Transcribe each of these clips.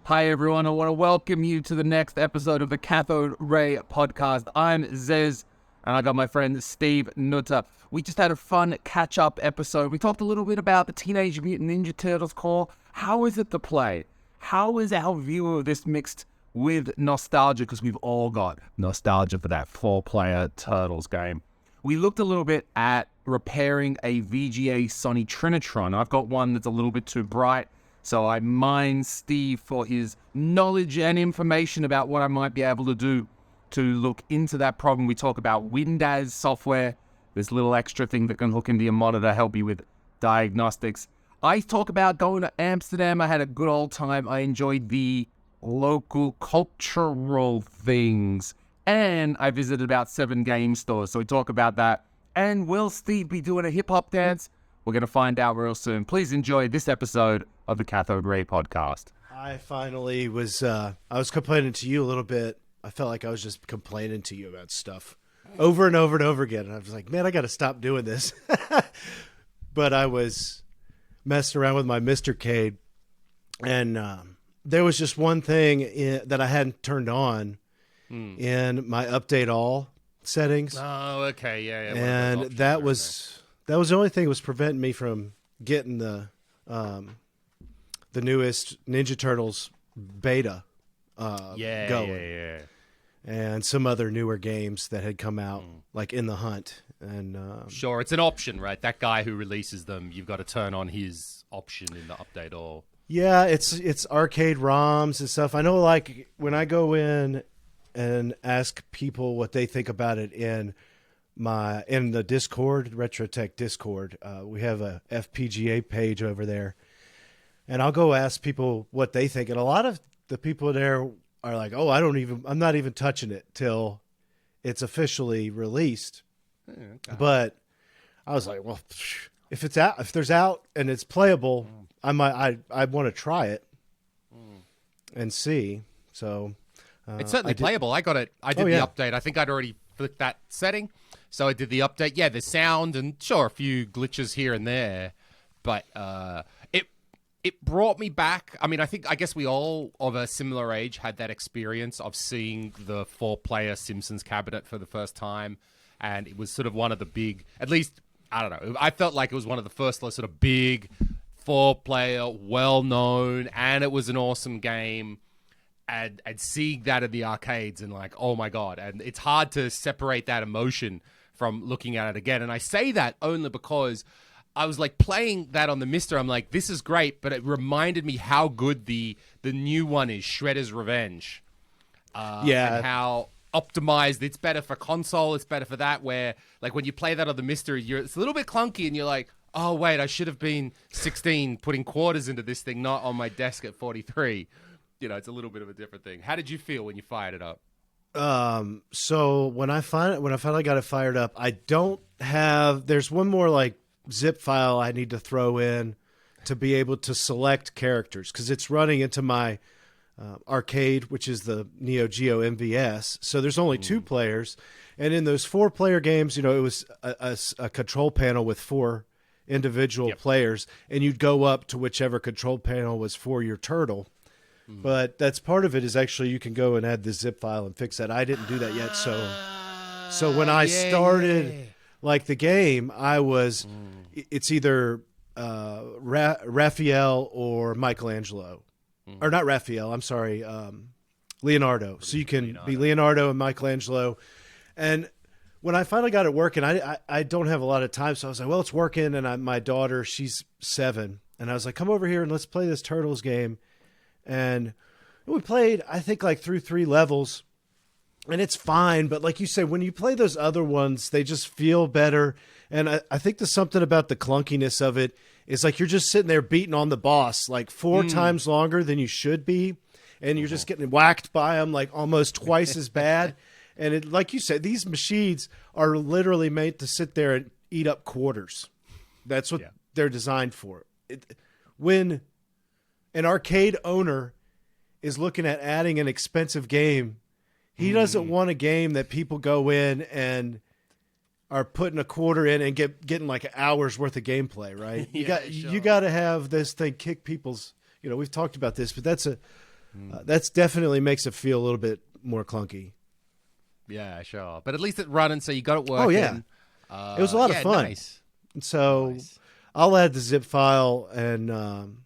Hi everyone, I want to welcome you to the next episode of the Cathode Ray Podcast. I'm Zez, and I got my friend Steve Nutter. We just had a fun catch-up episode. We talked a little bit about the Teenage Mutant Ninja Turtles core. How is it to play? How is our view of this mixed with nostalgia? Because we've all got nostalgia for that four-player Turtles game. We looked a little bit at repairing a VGA Sony Trinitron. I've got one that's a little bit too bright, so I mine Steve for his knowledge and information about what I might be able to do to look into that problem. We talk about WINDAS software, this little extra thing that can hook into your monitor, help you with diagnostics. I talk about going to Amsterdam. I had a good old time. I enjoyed the local cultural things. And I visited about 7 game stores. So we talk about that. And will Steve be doing a hip-hop dance? We're going to find out real soon. Please enjoy this episode of the Cathode Ray Podcast. I finally was, I was complaining to you a little bit. I felt like I was just complaining to you about stuff over and over and over again. And I was like, man, I got to stop doing this. But I was messing around with my Mr. Cade. And there was just one thing that I hadn't turned on in my update all settings. Oh, okay. Yeah. And that was the only thing that was preventing me from getting the newest Ninja Turtles beta going. Yeah. And some other newer games that had come out, like In the Hunt. And sure, it's an option, right? That guy who releases them, you've got to turn on his option in the update all. Yeah, it's arcade ROMs and stuff. I know, like, when I go in and ask people what they think about it in the Discord, RetroTech Discord, we have a FPGA page over there, and I'll go ask people what they think, and a lot of the people there are like, "Oh, I'm not even touching it till it's officially released." Okay. But I was like, "Well, if there's out and it's playable, I want to try it and see." So it's certainly playable. I got it. I did the update. I think I'd already flicked that setting. So I did the update. Yeah, the sound and sure, a few glitches here and there. But it brought me back. I mean, I guess we all of a similar age had that experience of seeing the 4-player Simpsons cabinet for the first time. And it was sort of one of the big, at least, I don't know. I felt like it was one of the first sort of big 4-player, well-known, and it was an awesome game. And seeing that in the arcades and like, oh my God. And it's hard to separate that emotion from looking at it again. And I say that only because I was like playing that on the Mister. I'm like, this is great, but it reminded me how good the new one is, Shredder's Revenge. And how optimized. It's better for console. It's better for that, where like when you play that on the Mister, it's a little bit clunky and you're like, oh wait, I should have been 16 putting quarters into this thing, not on my desk at 43. You know, it's a little bit of a different thing. How did you feel when you fired it up? So when I finally got it fired up, there's one more like zip file I need to throw in to be able to select characters, because it's running into my arcade, which is the Neo Geo MVS. So there's only 2 players, and in those 4-player games, you know, it was a control panel with 4 individual players, and you'd go up to whichever control panel was for your turtle. But that's part of it, is actually you can go and add the zip file and fix that. I didn't do that yet. So when I started like the game, it's either Raphael or Michelangelo, or not Raphael. I'm sorry. Leonardo. So you can be Leonardo and Michelangelo. And when I finally got it working, I don't have a lot of time. So I was like, well, it's working. And my daughter, she's 7. And I was like, come over here and let's play this Turtles game. And we played, I think, like through 3 levels, and it's fine. But like you said, when you play those other ones, they just feel better. And I think there's something about the clunkiness of it is like you're just sitting there beating on the boss like 4 times longer than you should be. And you're just getting whacked by them like almost twice as bad. And it, like you said, these machines are literally made to sit there and eat up quarters. That's what they're designed for. When an arcade owner is looking at adding an expensive game, he doesn't want a game that people go in and are putting a quarter in and getting like an hour's worth of gameplay, right? You got to have this thing kick people's, you know, we've talked about this, but that's That's definitely makes it feel a little bit more clunky. Yeah, sure. But at least it's running, so you got it working. Oh, yeah. It was a lot of fun. Nice. So I'll add the zip file and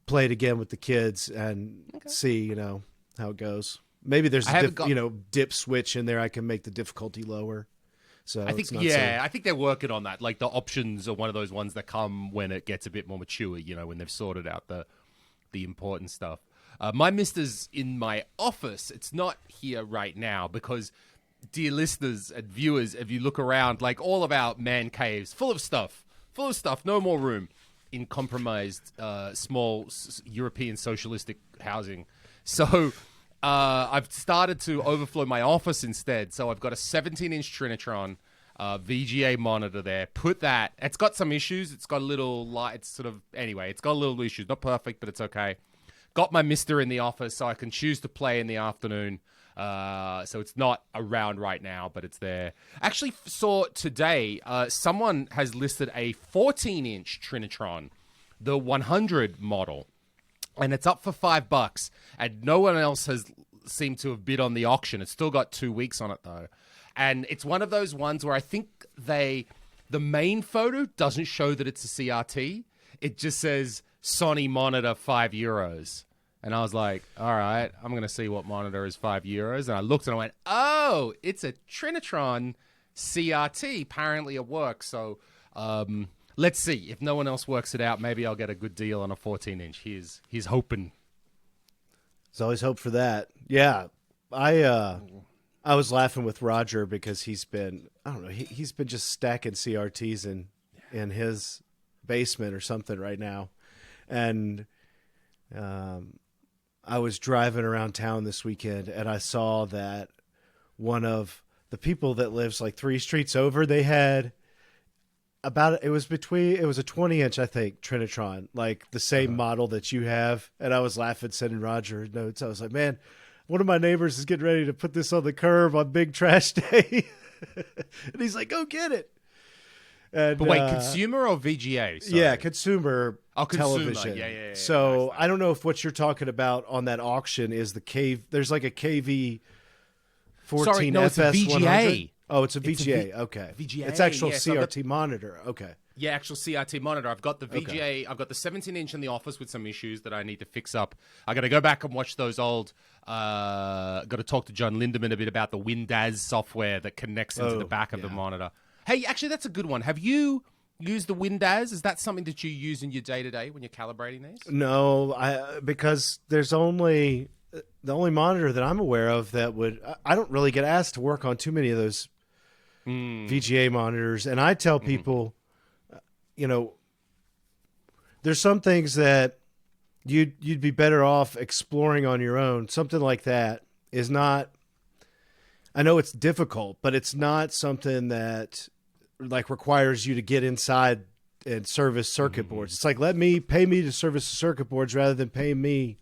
play it again with the kids and see, how it goes. Maybe there's a dip switch in there. I can make the difficulty lower. So I think, I think they're working on that. Like the options are one of those ones that come when it gets a bit more mature, when they've sorted out the important stuff. My mister's in my office. It's not here right now because, dear listeners and viewers, if you look around, like all of our man caves, full of stuff, no more room in compromised, small European socialistic housing. So I've started to overflow my office instead. So I've got a 17-inch Trinitron VGA monitor there. It's got some issues. It's got a little light. It's got a little issues. Not perfect, but it's okay. Got my mister in the office so I can choose to play in the afternoon. So it's not around right now, but it's there. Actually saw today, someone has listed a 14-inch Trinitron, the 100 model. And it's up for $5, and no one else has seemed to have bid on the auction. It's still got 2 weeks on it, though. And it's one of those ones where I think the main photo doesn't show that it's a CRT. It just says Sony monitor, €5. And I was like, all right, I'm going to see what monitor is €5. And I looked and I went, oh, it's a Trinitron CRT. Apparently it works. So, let's see. If no one else works it out, maybe I'll get a good deal on a 14-inch. He's hoping. There's always hope for that. Yeah. I was laughing with Roger because he's been just stacking CRTs in his basement or something right now. And I was driving around town this weekend and I saw that one of the people that lives like 3 streets over, they had it was a 20-inch, I think, Trinitron, like the same model that you have. And I was laughing, sending Roger notes. I was like, man, one of my neighbors is getting ready to put this on the curb on Big Trash Day. And he's like, go get it. And, but wait, consumer or VGA? Sorry. Yeah, consumer television. Yeah. So nice. I don't know if what you're talking about on that auction is the cave. There's like a KV 14 Sorry, no, FS it's a VGA. 100. Oh, it's a VGA. Okay. VGA. It's actual CRT monitor. Okay. Yeah, actual CRT monitor. I've got the VGA. Okay. I've got the 17-inch in the office with some issues that I need to fix up. I got to go back and watch those old. Got to talk to John Lindemann a bit about the WINDAS software that connects into the back of the monitor. Hey, actually, that's a good one. Have you used the WINDAS? Is that something that you use in your day-to-day when you're calibrating these? No, because there's the only monitor that I'm aware of that would. I don't really get asked to work on too many of those VGA monitors, and I tell people, there's some things that you'd be better off exploring on your own. Something like that is not. I know it's difficult, but it's not something that like requires you to get inside and service circuit boards. It's like, pay me to service the circuit boards rather than pay me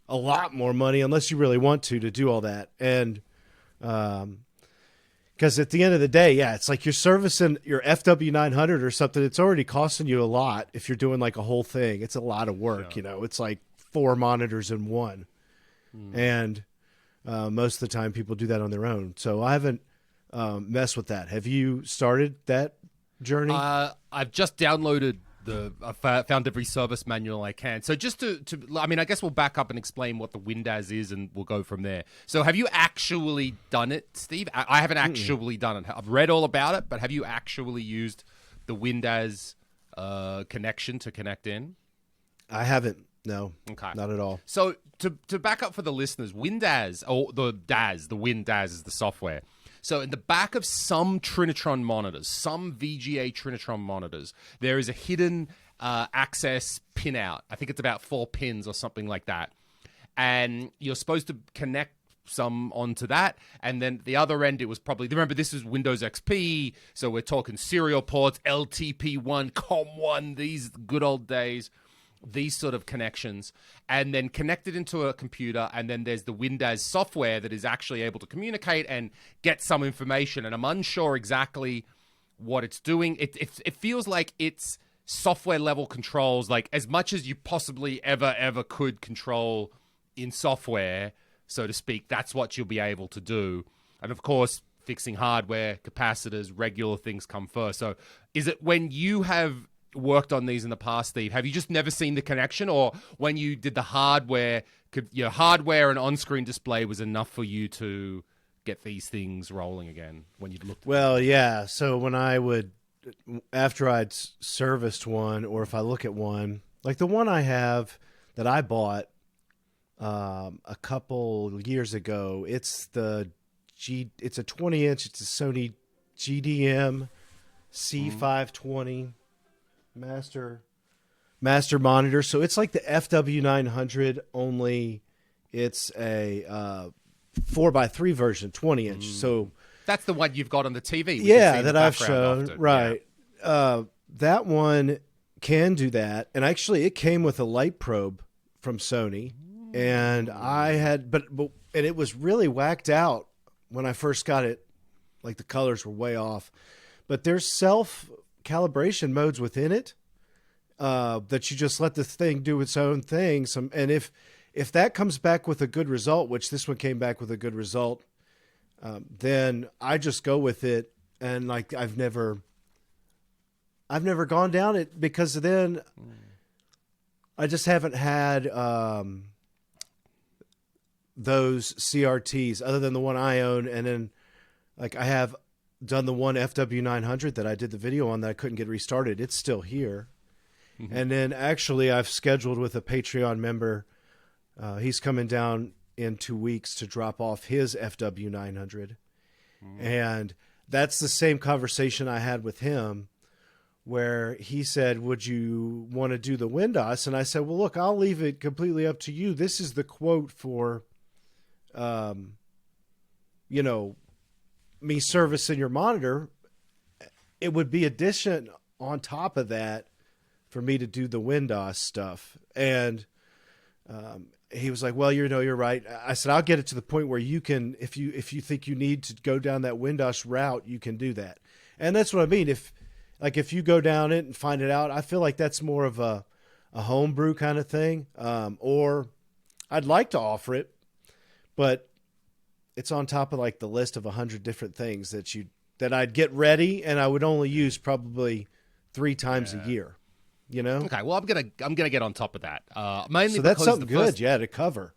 a lot more money unless you really want to do all that. And, because at the end of the day, it's like you're servicing your FW900 or something. It's already costing you a lot if you're doing like a whole thing. It's a lot of work, It's like 4 monitors in one. And most of the time people do that on their own. So I haven't messed with that. Have you started that journey? I've just downloaded I found every service manual I can. So just I guess we'll back up and explain what the WINDAS is and we'll go from there. So have you actually done it, Steve? I haven't actually done it. I've read all about it, but have you actually used the WINDAS connection to connect in? I haven't. No, okay, not at all. So to back up for the listeners, WINDAS, or the WINDAS is the software. So in the back of some Trinitron monitors, some VGA Trinitron monitors, there is a hidden access pin out. I think it's about 4 pins or something like that. And you're supposed to connect some onto that. And then the other end, it was probably, remember, this is Windows XP. So we're talking serial ports, LTP1, COM1, these good old days. These sort of connections, and then connected into a computer, and then there's the WINDAS software that is actually able to communicate and get some information, and I'm unsure exactly what it's doing. It feels like it's software level controls, like as much as you possibly ever could control in software, so to speak. That's what you'll be able to do. And of course, fixing hardware, capacitors, regular things come first. So is it when you have worked on these in the past, Steve, have you just never seen the connection? Or when you did the hardware, hardware and on-screen display was enough for you to get these things rolling again when you'd looked? Well, yeah. So when I would, after I'd serviced one, or if I look at one, like the one I have that I bought a couple years ago, it's a 20-inch, it's a Sony GDM C520 master monitor. So it's like the FW900, only it's a 4x3 version, 20-inch. So that's the one you've got on the TV. Yeah, that I've shown. Often. Right. Yeah. That one can do that. And actually, it came with a light probe from Sony. And I had, but and it was really whacked out when I first got it. Like the colors were way off. But there's self-calibration modes within it that you just let the thing do its own thing. And if that comes back with a good result, which this one came back with a good result, then I just go with it. And like I've never gone down it, because then I just haven't had those CRTs other than the one I own. And then like I have done the one FW900 that I did the video on that I couldn't get restarted. It's still here. Mm-hmm. And then actually I've scheduled with a Patreon member. He's coming down in 2 weeks to drop off his FW900. And that's the same conversation I had with him, where he said, would you want to do the WINDAS? And I said, well, look, I'll leave it completely up to you. This is the quote for, me servicing your monitor. It would be addition on top of that for me to do the WINDAS stuff. And he was like, well, you're right. I said, I'll get it to the point where you can, if you think you need to go down that WINDAS route, you can do that. And that's what I mean. If you go down it and find it out, I feel like that's more of a homebrew kind of thing. Or I'd like to offer it, but it's on top of like the list of 100 different things that I'd get ready, and I would only use probably 3 times a year. Okay, well, I'm gonna get on top of that. Mainly so that's something good, to cover.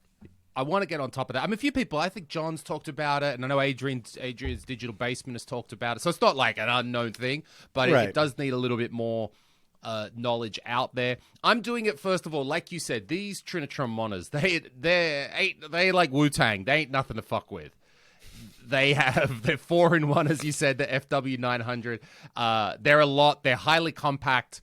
I want to get on top of that. I mean, a few people. I think John's talked about it, and I know Adrian's Digital Basement has talked about it. So it's not like an unknown thing, but it does need a little bit more knowledge out there. I'm doing it first of all, like you said. These Trinitron monitors, they like Wu-Tang. They ain't nothing to fuck with. They're 4-in-1, as you said, the FW900. They're a lot. They're highly compact.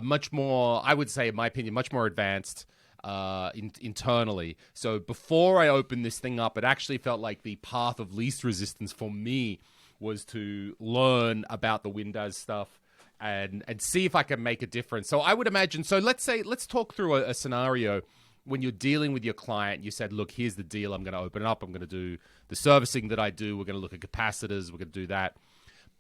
Much more, I would say, in my opinion, much more advanced internally. So before I opened this thing up, it actually felt like the path of least resistance for me was to learn about the WINDAS stuff and see if I can make a difference. So I would imagine, so let's talk through a scenario when you're dealing with your client. You said, look, here's the deal. I'm going to open it up. I'm going to do the servicing that I do. We're going to look at capacitors. We're going to do that.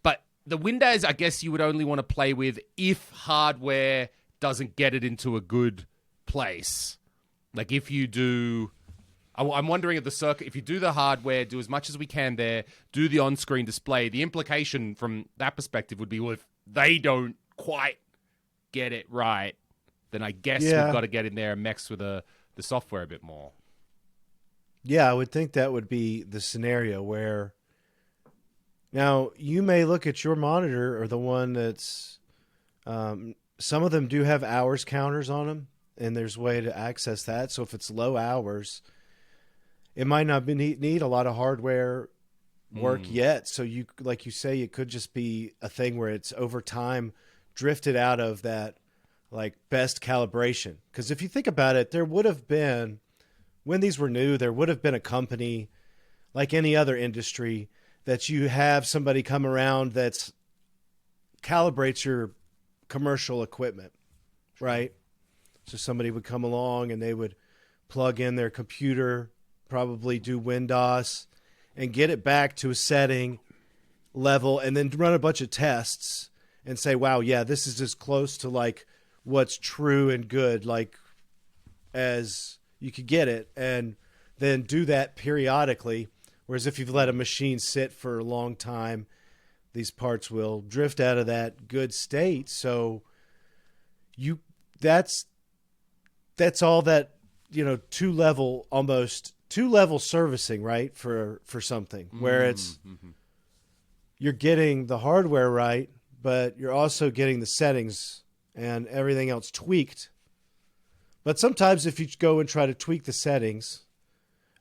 But the WINDAS, I guess you would only want to play with if hardware doesn't get it into a good place. Like if you do, I'm wondering if the circuit, if you do the hardware, do as much as we can there, do the on-screen display, the implication from that perspective would be, well, if they don't quite get it right, then I guess we've got to get in there and mess with the software a bit more. Yeah, I would think that would be the scenario where, now, you may look at your monitor or the one that's, some of them do have hours counters on them, and there's a way to access that. So if it's low hours, it might not need a lot of hardware work yet. So you, like you say, it could just be a thing where it's over time drifted out of that like best calibration. Because if you think about it, there would have been, when these were new, there would have been a company like any other industry that you have somebody come around that's calibrates your commercial equipment, right? So somebody would come along and they would plug in their computer, probably do WINDAS, and get it back to a setting level, and then run a bunch of tests. and say, wow, yeah, this is as close to like what's true and good, like as you could get it, and then do that periodically. Whereas if you've let a machine sit for a long time, these parts will drift out of that good state. So that's all that, almost two level servicing, right? For something where it's, you're getting the hardware right, but you're also getting the settings and everything else tweaked. But sometimes if you go and try to tweak the settings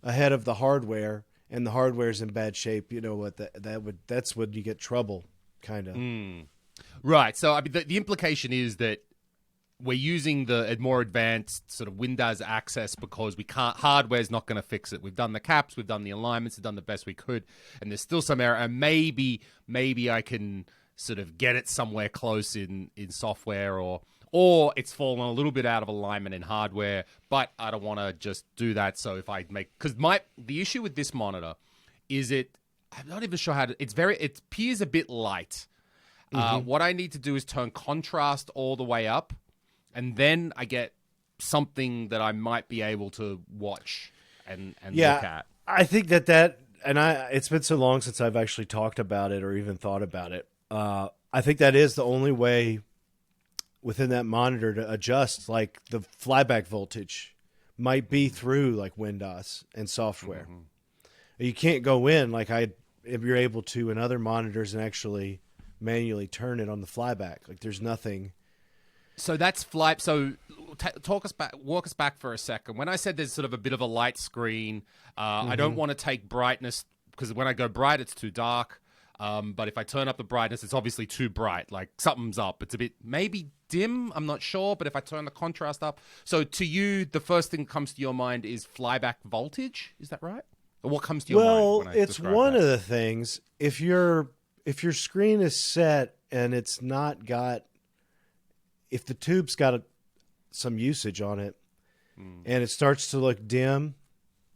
ahead of the hardware, and the hardware's in bad shape, you know what, that's when you get trouble, kind of. Right. So I mean, the implication is that we're using the more advanced sort of WINDAS access because we can't. Hardware's not going to fix it. We've done the caps, we've done the alignments, we've done the best we could, and there's still some error. And maybe I can sort of get it somewhere close in software, or it's fallen a little bit out of alignment in hardware, but I don't want to just do that. So if I because the issue with this monitor is I'm not even sure how to, it appears a bit light. What I need to do is turn contrast all the way up, and then I get something that I might be able to watch and look at. I think that it's been so long since I've actually talked about it or even thought about it. I think that is the only way within that monitor to adjust, like the flyback voltage might be through like WINDAS and software. You can't go in if you're able to in other monitors and actually manually turn it on the flyback. Like there's nothing. So that's So walk us back for a second. When I said there's sort of a bit of a light screen, I don't want to take brightness, because when I go bright, it's too dark. But if I turn up the brightness, it's obviously too bright. Like something's up. It's a bit maybe dim. I'm not sure. But if I turn the contrast up, so to you, the first thing that comes to your mind is flyback voltage. Is that right? Or what comes to your mind? Well, it's one of the things. If your screen is set and it's not got, if the tube's got some usage on it, and it starts to look dim,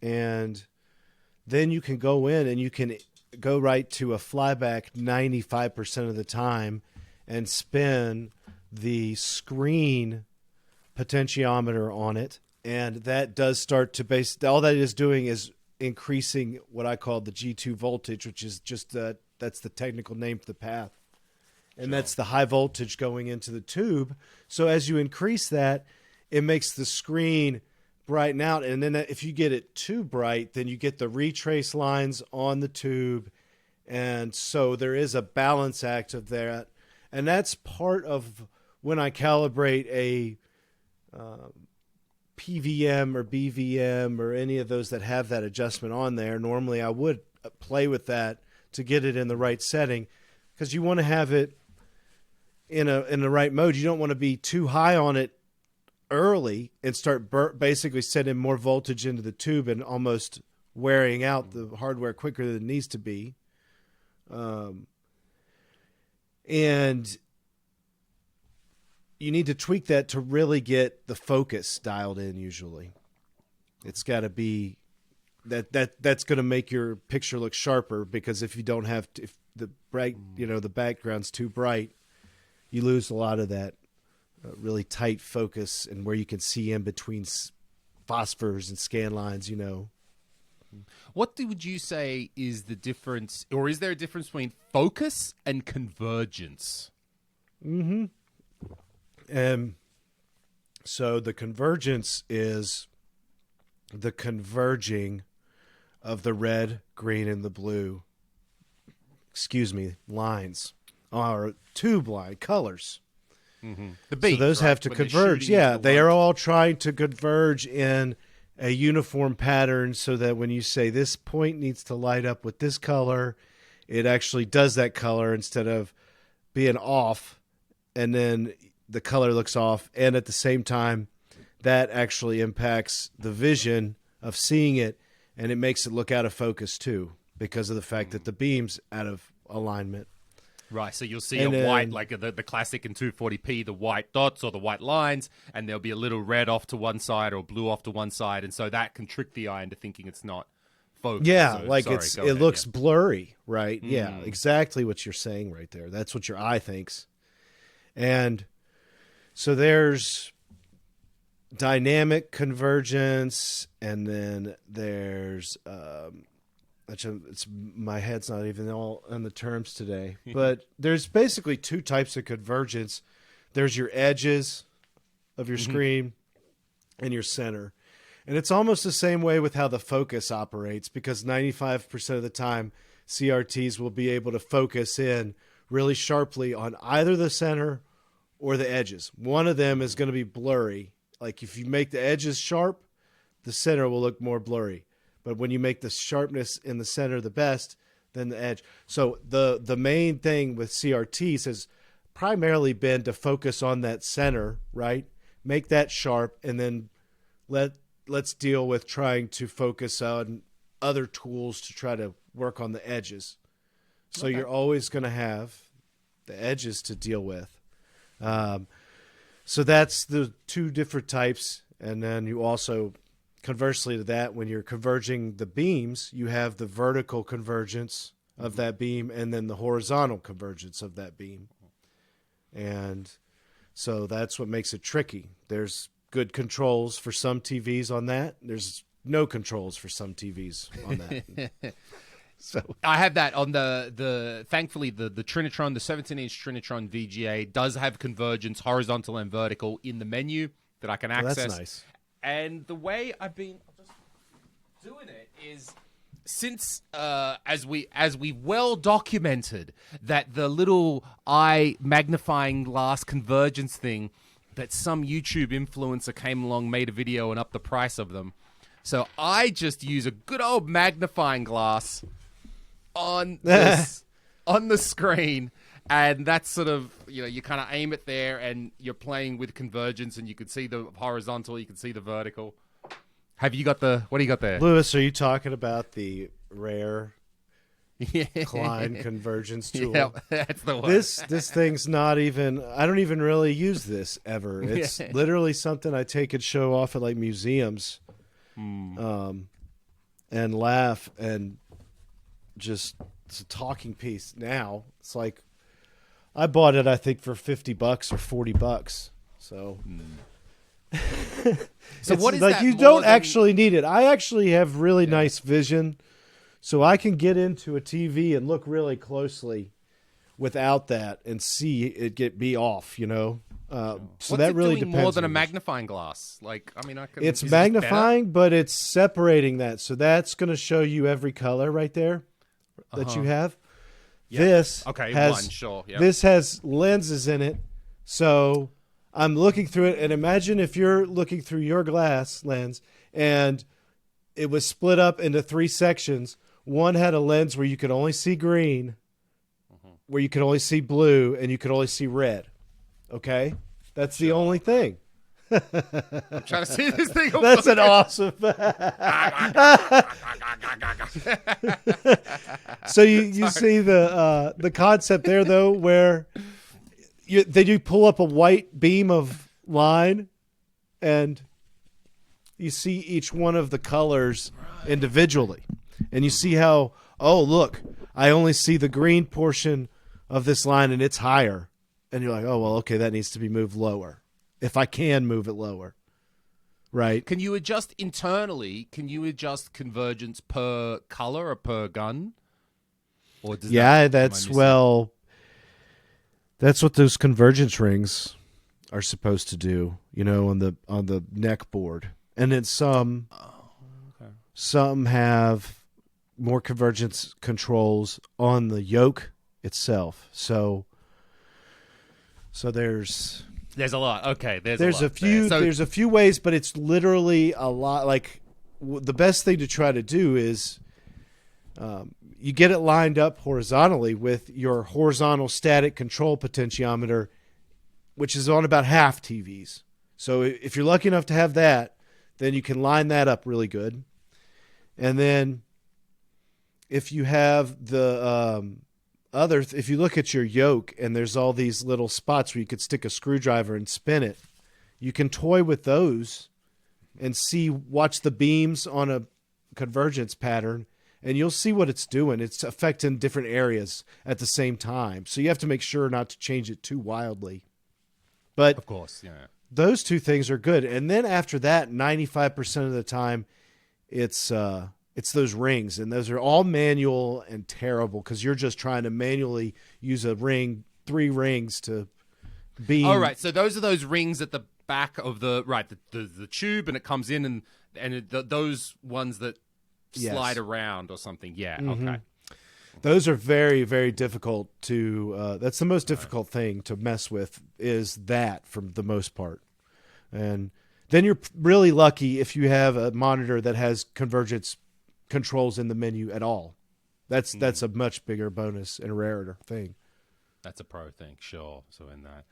and then you can go in and you can go right to a flyback 95% of the time and spin the screen potentiometer on it. And that does start to all that is doing is increasing what I call the G2 voltage, which is just that's the technical name for the path. And that's the high voltage going into the tube. So as you increase that, it makes the screen brighten out. And then if you get it too bright, then you get the retrace lines on the tube. And so there is a balance act of that. And that's part of when I calibrate a PVM or BVM or any of those that have that adjustment on there. Normally I would play with that to get it in the right setting, because you want to have it in the right mode. You don't want to be too high on it early and start basically setting more voltage into the tube and almost wearing out the hardware quicker than it needs to be. And you need to tweak that to really get the focus dialed in. Usually it's got to be that's going to make your picture look sharper, because if you don't have if the bright, the background's too bright, you lose a lot of that really tight focus and where you can see in between phosphors and scan lines, What would you say is the difference, or is there a difference between focus and convergence? So the convergence is the converging of the red, green, and the blue, lines, or tube line colors. The beams, so those have to converge. Yeah, they are all trying to converge in a uniform pattern, so that when you say this point needs to light up with this color, it actually does that color instead of being off, and then the color looks off. And at the same time, that actually impacts the vision of seeing it, and it makes it look out of focus too, because of the fact that the beam's out of alignment. Right, so you'll see a white, like the classic in 240p, the white dots or the white lines, and there'll be a little red off to one side or blue off to one side, and so that can trick the eye into thinking it's not focused. Yeah, so, it looks blurry, right? Yeah, exactly what you're saying right there. That's what your eye thinks. And so there's dynamic convergence, and then there's my head's not even all on the terms today, but there's basically two types of convergence. There's your edges of your screen and your center. And it's almost the same way with how the focus operates, because 95% of the time CRTs will be able to focus in really sharply on either the center or the edges. One of them is going to be blurry. Like if you make the edges sharp, the center will look more blurry. But when you make the sharpness in the center the best, then the edge. So the main thing with CRTs has primarily been to focus on that center, right? Make that sharp, and then let's deal with trying to focus on other tools to try to work on the edges. So you're always going to have the edges to deal with. So that's the two different types. And then you also, conversely to that, when you're converging the beams, you have the vertical convergence of that beam and then the horizontal convergence of that beam. And so that's what makes it tricky. There's good controls for some TVs on that. There's no controls for some TVs on that. So I have that on the thankfully the Trinitron, the 17-inch Trinitron VGA does have convergence, horizontal and vertical, in the menu that I can access. That's nice. And the way I've been just doing it is, since as we well documented that the little eye magnifying glass convergence thing, that some YouTube influencer came along, made a video, and upped the price of them. So I just use a good old magnifying glass on this, on the screen, and that's sort of, you kind of aim it there, and you're playing with convergence, and you can see the horizontal, you can see the vertical. Have you got what do you got there? Lewis, are you talking about the rare Klein convergence tool? Yeah, that's the one. This thing's not even, I don't even really use this ever. It's literally something I take and show off at like museums, and laugh, and just, it's a talking piece. Now it's like, I bought it, I think, for $50 or $40. So, so what is like, that? You don't actually need it. I actually have really nice vision, so I can get into a TV and look really closely without that and see it be off. So What's that it really doing depends. more than a on magnifying glass? Like, I mean, it's magnifying, but it's separating that. So that's going to show you every color right there that you have. Yep. This This has lenses in it, so I'm looking through it, and imagine if you're looking through your glass lens, and it was split up into 3 sections. One had a lens where you could only see green, where you could only see blue, and you could only see red. Okay? That's the only thing. I'm trying to see this thing. That's an awesome. So you see the concept there, though, where they do pull up a white beam of line, and you see each one of the colors individually, and you see how, oh, look, I only see the green portion of this line, and it's higher, and you're like, oh, well, okay, that needs to be moved lower. If I can move it lower, right? Can you adjust internally? Can you adjust convergence per color or per gun? Or does that's what those convergence rings are supposed to do. On the neck board, and then some have more convergence controls on the yoke itself. So there's a lot. Okay, there's a few there's a few ways, but it's literally a lot. Like, the best thing to try to do is you get it lined up horizontally with your horizontal static control potentiometer, which is on about half TVs. So if you're lucky enough to have that, then you can line that up really good. And then if you have the if you look at your yoke and there's all these little spots where you could stick a screwdriver and spin it, you can toy with those and watch the beams on a convergence pattern, and you'll see what it's doing. It's affecting different areas at the same time. So you have to make sure not to change it too wildly. But of course, yeah. Those two things are good. And then after that, 95% of the time, it's those rings. And those are all manual and terrible because you're just trying to manually use a ring, 3 rings to beam. All right. So those are those rings at the back of the tube, and it comes in, and those ones that slide around or something. Yeah. Mm-hmm. Okay. Those are very, very difficult to. That's the most difficult thing to mess with. Is that for the most part, and then you're really lucky if you have a monitor that has convergence controls in the menu at all. That's a much bigger bonus and rarer thing. That's a pro thing, sure. So in that.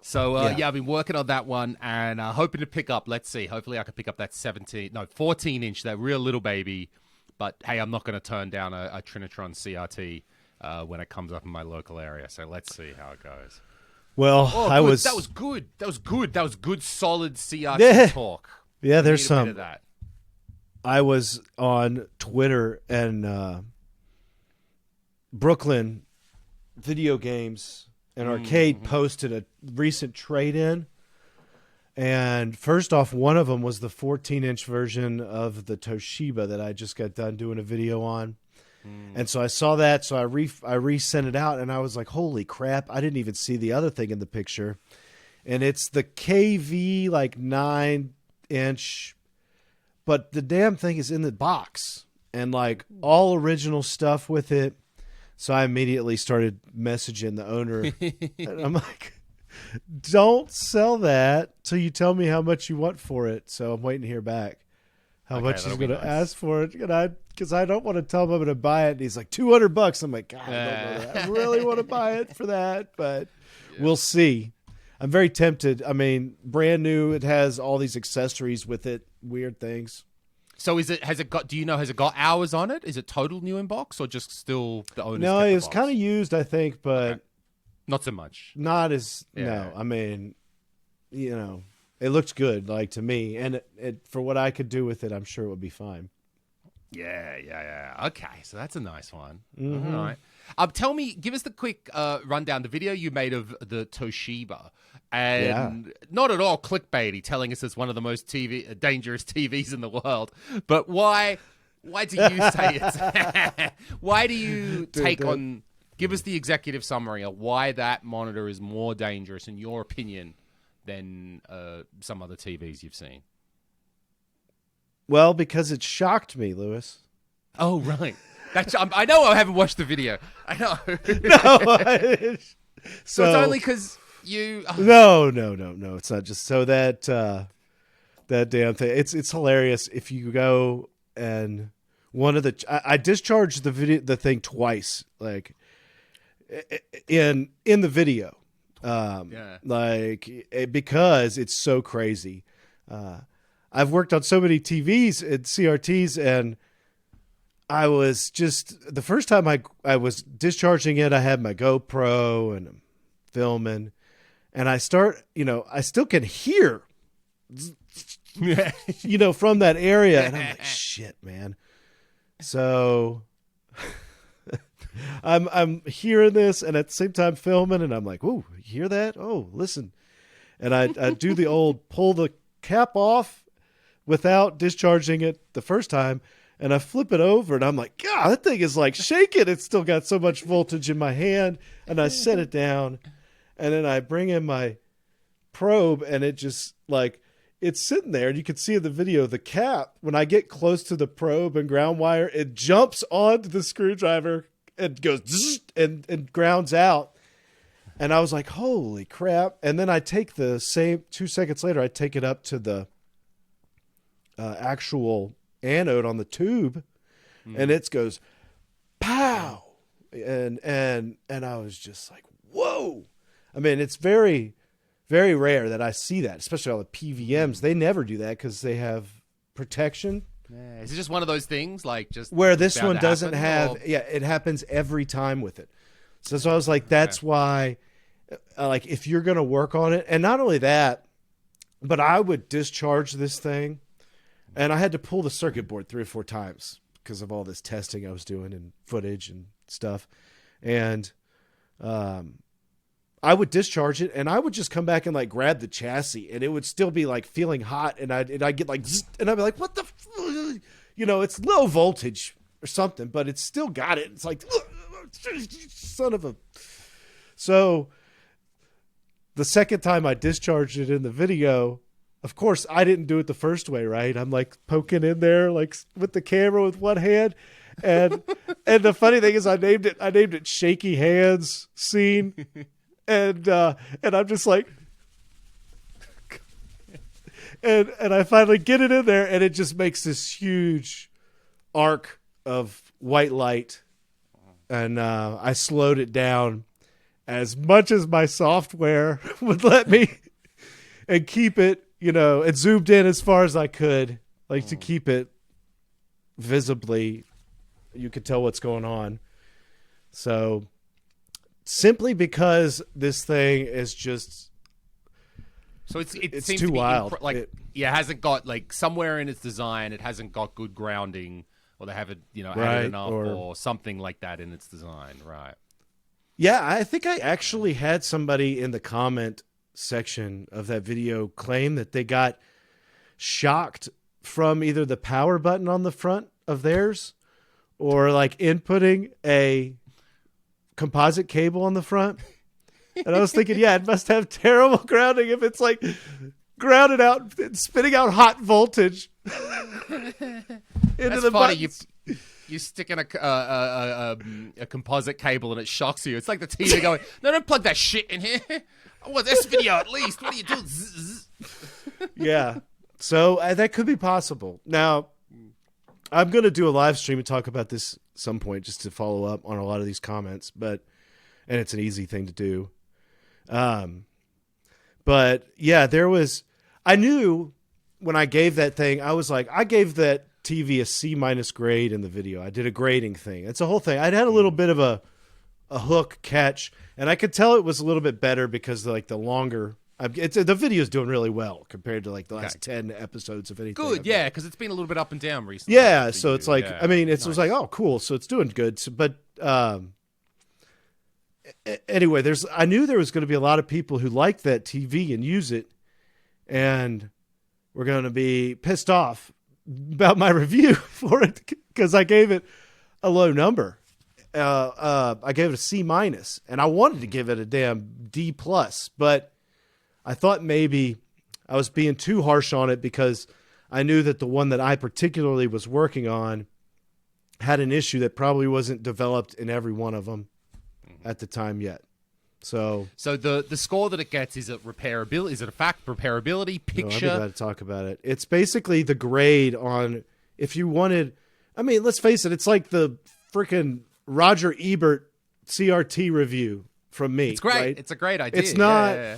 So, I've been working on that one and hoping to pick up, let's see, hopefully I can pick up that 14-inch, that real little baby. But, hey, I'm not going to turn down a Trinitron CRT when it comes up in my local area. So let's see how it goes. Well, that was good. That was good, solid CRT talk. Yeah, there's some. Bit of that. I was on Twitter and Brooklyn Video Games and Arcade posted a recent trade-in. And first off, one of them was the 14-inch version of the Toshiba that I just got done doing a video on. And so I saw that, so I resent it out, and I was like, holy crap, I didn't even see the other thing in the picture. And it's the KV, 9-inch, but the damn thing is in the box. And, all original stuff with it. So I immediately started messaging the owner. And I'm like, don't sell that till you tell me how much you want for it. So I'm waiting to hear back how much he's going to ask for it. Because I don't want to tell him I'm going to buy it. And he's like, $200. I'm like, God, I don't know that. I really want to buy it for that, but we'll see. I'm very tempted. I mean, brand new. It has all these accessories with it, weird things. So has it got hours on it? Is it total new in box or just still the owner's? No, it was kind of used, I think, but not so much. Not as no. I mean, it looked good, to me, and it for what I could do with it, I'm sure it would be fine. Yeah. Okay, so that's a nice one. Mm-hmm. All right. Give us the quick rundown. The video you made of the Toshiba, and not at all clickbaity, telling us it's one of the most dangerous TVs in the world. But why do you say it? Why do you give us the executive summary of why that monitor is more dangerous, in your opinion, than some other TVs you've seen? Well, because it shocked me, Lewis. Oh, right. I know I haven't watched the video. I know. No. So it's only because you... No. It's not just so that damn thing. It's hilarious if you go and I discharged the thing twice, in the video, because it's so crazy. I've worked on so many TVs and CRTs, and I was just, the first time I was discharging it, I had my GoPro and I'm filming, and I still can hear, from that area. And I'm like, shit, man. So I'm hearing this and at the same time filming, and I'm like, "Ooh, you hear that? Oh, listen." And I do the old pull the cap off without discharging it the first time, and I flip it over, and I'm like, God, that thing is shaking. It's still got so much voltage in my hand, and I set it down, and then I bring in my probe, and it just it's sitting there, and you can see in the video the cap, when I get close to the probe and ground wire, it jumps onto the screwdriver and goes and grounds out. And I was like, holy crap. And then I take the same 2 seconds later, I take it up to the actual anode on the tube, and it goes pow. And I was just like, whoa. I mean, it's very, very rare that I see that, especially all the PVMs. They never do that because they have protection. Yeah. Is it just one of those things, just where this one doesn't have? Yeah, it happens every time with it. So I was like, that's why, if you're going to work on it, and not only that, but I would discharge this thing, and I had to pull the circuit board 3 or 4 times because of all this testing I was doing and footage and stuff. And I I would discharge it, and I would just come back and like grab the chassis, and it would still be like feeling hot, and I'd get like, and I'd be like, what the, it's low voltage or something, but it's still got it. It's like, son of a. So the second time I discharged it in the video, of course I didn't do it the first way, right? I'm like poking in there like with the camera with one hand. And the funny thing is I named it Shaky Hands Scene. And I'm just like, and I finally get it in there, and it just makes this huge arc of white light. And I slowed it down as much as my software would let me, and keep it, and zoomed in as far as I could, like to keep it visibly. You could tell what's going on. So simply because this thing is just, so it it's seems too to be wild. It hasn't got like somewhere in its design, it hasn't got good grounding, or they haven't, added enough or something like that in its design. Right. Yeah. I think I actually had somebody in the comment section of that video claim that they got shocked from either the power button on the front of theirs, or like inputting a composite cable on the front. And I was thinking, yeah, it must have terrible grounding if it's like grounded out, spitting out hot voltage into the buttons. You stick in a composite cable and it shocks you. It's like the TV going, no, don't plug that shit in here. I want this video at least. What are you doing? Yeah. So that could be possible. Now, I'm going to do a live stream and talk about this at some point just to follow up on a lot of these comments, and it's an easy thing to do. But yeah, I knew when I gave that thing, I was like, I gave that TV a C- grade in the video. I did a grading thing. It's a whole thing. I'd had a little bit of a hook catch, and I could tell it was a little bit better because like the longer, the video's doing really well compared to like the last 10 episodes of anything. Good, yeah, because it's been a little bit up and down recently. Yeah, so it's like, I mean, it was like, oh, cool, so it's doing good. So, but anyway, I knew there was going to be a lot of people who liked that TV and use it, and we're going to be pissed off about my review for it because I gave it a low number. I gave it a C-, and I wanted to give it a damn D+, but I thought maybe I was being too harsh on it because I knew that the one that I particularly was working on had an issue that probably wasn't developed in every one of them at the time yet. So the score that it gets, is it repairability? Is it a fact repairability picture? No, I'd be glad to talk about it. It's basically the grade on, if you wanted, I mean, let's face it, it's like the freaking Roger Ebert CRT review from me. It's great. Right? It's a great idea. It's not. Yeah.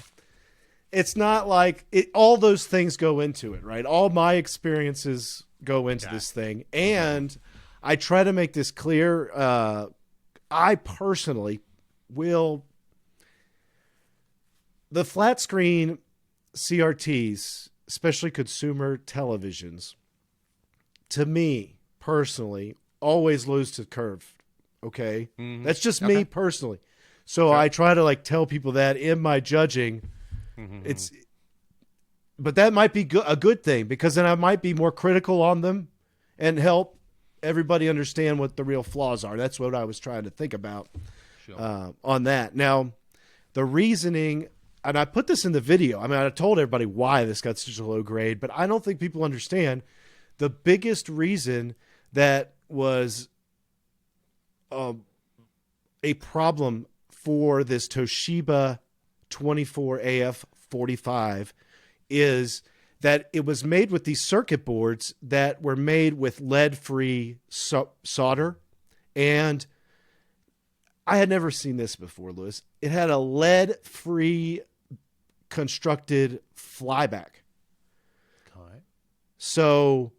It's not like it. All those things go into it, right? All my experiences go into this thing, and I try to make this clear. I personally will. The flat screen CRTs, especially consumer televisions, to me personally, always lose to curve. Okay, that's just me personally. So I try to like tell people that in my judging. But that might be a good thing because then I might be more critical on them and help everybody understand what the real flaws are. That's what I was trying to think about on that. Now, the reasoning, and I put this in the video. I mean, I told everybody why this got such a low grade, but I don't think people understand the biggest reason that was a problem for this Toshiba 24AF45 is that it was made with these circuit boards that were made with lead-free solder. And I had never seen this before, Lewis. It had a lead-free constructed flyback. Okay. So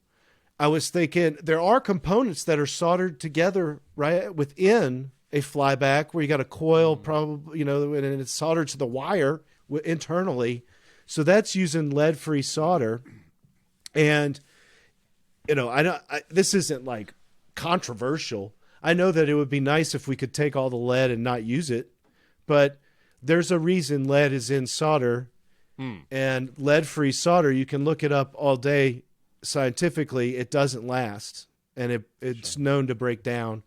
I was thinking there are components that are soldered together right within a flyback where you got a coil, probably, and it's soldered to the wire internally. So that's using lead-free solder. And, this isn't like controversial. I know that it would be nice if we could take all the lead and not use it, but there's a reason lead is in solder, and lead-free solder, you can look it up all day scientifically, it doesn't last, and it's known to break down.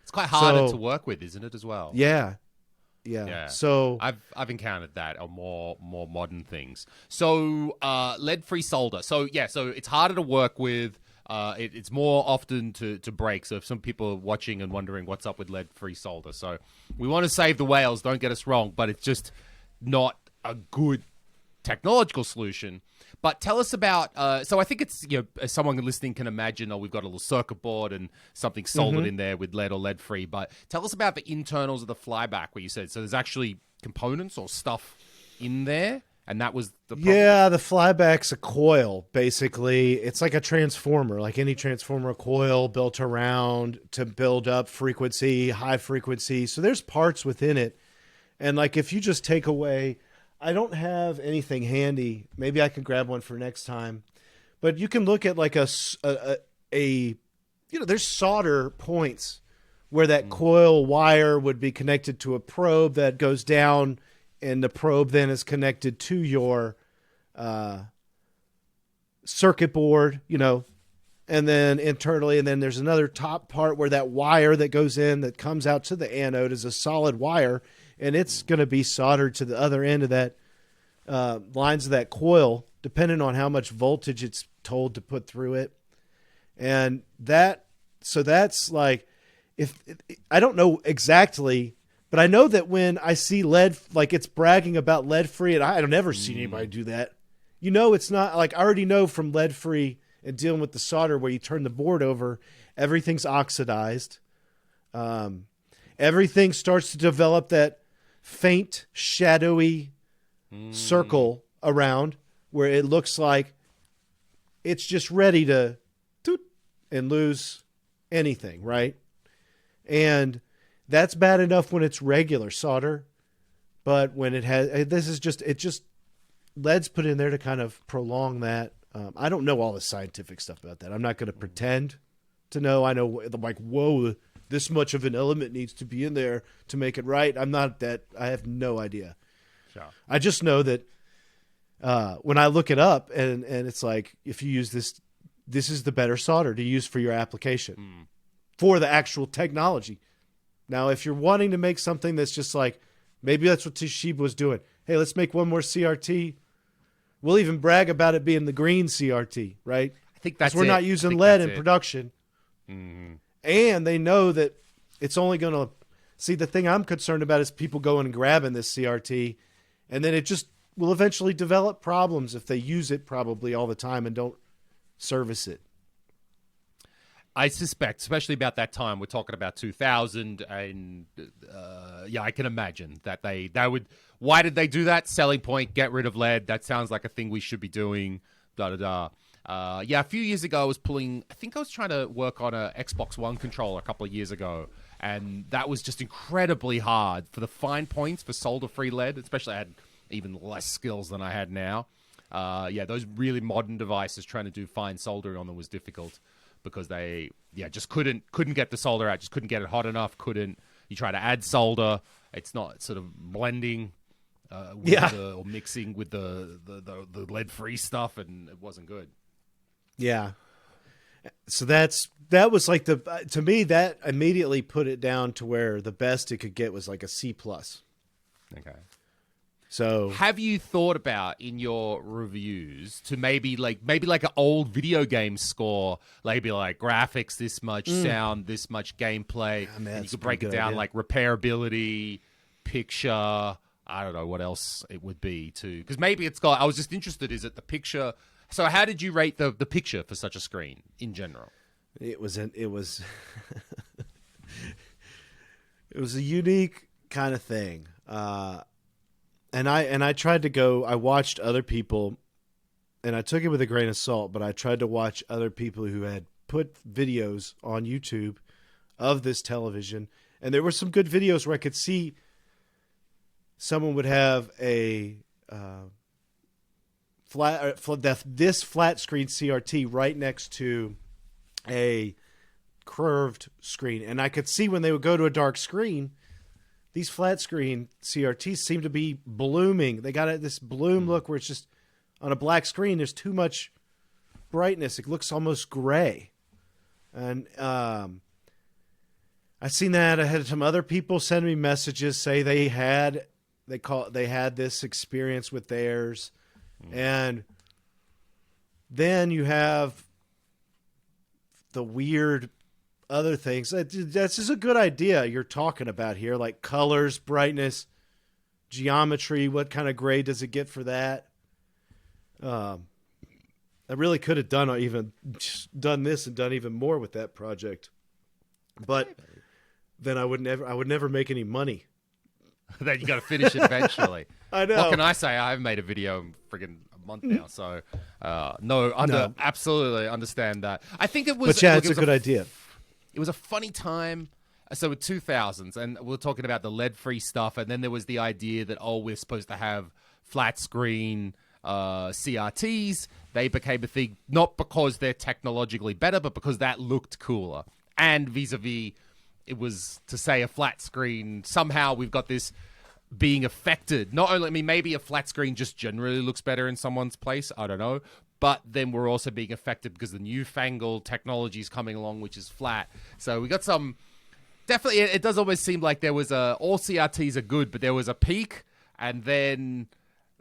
It's quite harder to work with, isn't it, as well? Yeah. So I've encountered that on more modern things. So lead-free solder. So it's harder to work with. It's more often to break. So if some people are watching and wondering what's up with lead-free solder, so we want to save the whales. Don't get us wrong, but it's just not a good technological solution. But tell us about, so I think it's, as someone listening can imagine, we've got a little circuit board and something soldered in there with lead or lead-free. But tell us about the internals of the flyback, where you said, so there's actually components or stuff in there, and that was the problem? Yeah, the flyback's a coil, basically. It's like a transformer, like any transformer, coil built around to build up frequency, high frequency. So there's parts within it. And like if you just take away... I don't have anything handy. Maybe I can grab one for next time. But you can look at like there's solder points where that coil wire would be connected to a probe that goes down, and the probe then is connected to your circuit board, and then internally, and then there's another top part where that wire that goes in that comes out to the anode is a solid wire, and it's going to be soldered to the other end of that lines of that coil, depending on how much voltage it's told to put through it. And that's like, I don't know exactly, but I know that when I see lead, like it's bragging about lead free, and I've never seen anybody do that. It's not like, I already know from lead free and dealing with the solder where you turn the board over, everything's oxidized. Everything starts to develop that faint, shadowy circle around where it looks like it's just ready to toot and lose anything, right? And that's bad enough when it's regular solder, but when it has, lead's put in there to kind of prolong that. I don't know all the scientific stuff about that. I'm not going to pretend to know. I know, like, whoa, this much of an element needs to be in there to make it right. I'm not that. I have no idea. Sure. I just know that when I look it up and it's like, if you use this is the better solder to use for your application for the actual technology. Now, if you're wanting to make something that's just like, maybe that's what Toshiba was doing. Hey, let's make one more CRT. We'll even brag about it being the green CRT, right? I think that's we're not using lead in production. Mm-hmm. And they know that it's only going to... See, the thing I'm concerned about is people going and grabbing this CRT, and then it just will eventually develop problems if they use it probably all the time and don't service it. I suspect, especially about that time, we're talking about 2000, and I can imagine that they would. Why did they do that? Selling point: get rid of lead. That sounds like a thing we should be doing. A few years ago, I think I was trying to work on a Xbox One controller a couple of years ago, and that was just incredibly hard for the fine points for solder-free lead. Especially, I had even less skills than I had now. Those really modern devices, trying to do fine soldering on them was difficult, because they just couldn't get the solder out, just couldn't get it hot enough, you try to add solder, it's not sort of blending or mixing with the lead-free stuff, and it wasn't good. Yeah. So that was like to me, that immediately put it down to where the best it could get was like a C+. Okay. So have you thought about in your reviews to maybe like an old video game score, maybe like graphics this much, sound this much, gameplay, and you could break it down like repairability, picture, I don't know what else it would be too, because maybe it's got. I was just interested. Is it the picture? So how did you rate the picture for such a screen in general? It was it was a unique kind of thing. And I tried to go, I watched other people, and I took it with a grain of salt, but I tried to watch other people who had put videos on YouTube of this television. And there were some good videos where I could see someone would have a this flat screen CRT right next to a curved screen. And I could see when they would go to a dark screen, these flat screen CRTs seem to be blooming. They got this bloom look where it's just on a black screen. There's too much brightness. It looks almost gray. And I've seen that. I had some other people send me messages say they had this experience with theirs. And then you have the weird other things. That's just a good idea you're talking about here, like colors, brightness, geometry. What kind of grade does it get for that? I really could have done this and done even more with that project, but then I would never make any money. Then you got to finish it eventually. I know. What can I say? I haven't made a video in friggin' a month now, so absolutely understand that. I think it was. But yeah, it's a good idea. It was a funny time. So with 2000s, and we're talking about the lead-free stuff, and then there was the idea that, we're supposed to have flat screen CRTs. They became a thing, not because they're technologically better, but because that looked cooler. And vis-a-vis, it was to say a flat screen, somehow we've got this being affected. Not only, maybe a flat screen just generally looks better in someone's place, I don't know, but then we're also being affected because the newfangled technology is coming along, which is flat. So we got some, definitely, it does almost seem like there was all CRTs are good, but there was a peak, and then,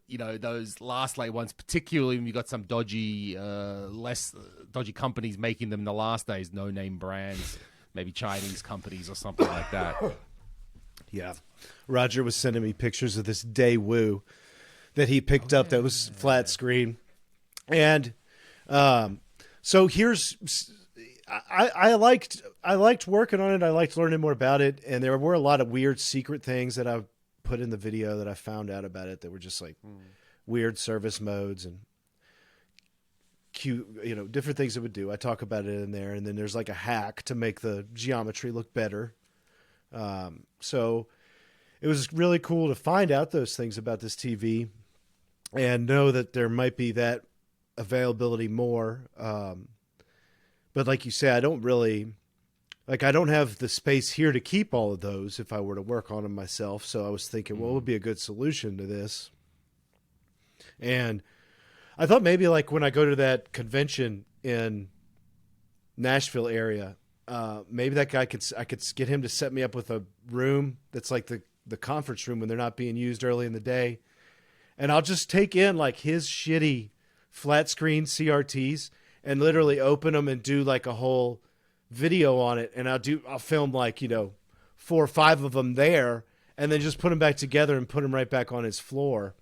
those last late ones, particularly when you got some less dodgy companies making them in the last days, no-name brands, maybe Chinese companies or something like that. Yeah. Roger was sending me pictures of this Daewoo that he picked up that was flat screen. And so I liked working on it. I liked learning more about it. And there were a lot of weird secret things that I put in the video that I found out about it that were just like weird service modes and cute, different things it would do. I talk about it in there. And then there's like a hack to make the geometry look better. So it was really cool to find out those things about this TV and know that there might be that availability more. But like you say, I don't have the space here to keep all of those if I were to work on them myself. So I was thinking, what would be a good solution to this? And I thought maybe like when I go to that convention in Nashville area, maybe that guy I could get him to set me up with a room that's like the conference room when they're not being used early in the day. And I'll just take in like his shitty flat screen CRTs and literally open them and do like a whole video on it. And I'll film like, 4 or 5 of them there and then just put them back together and put them right back on his floor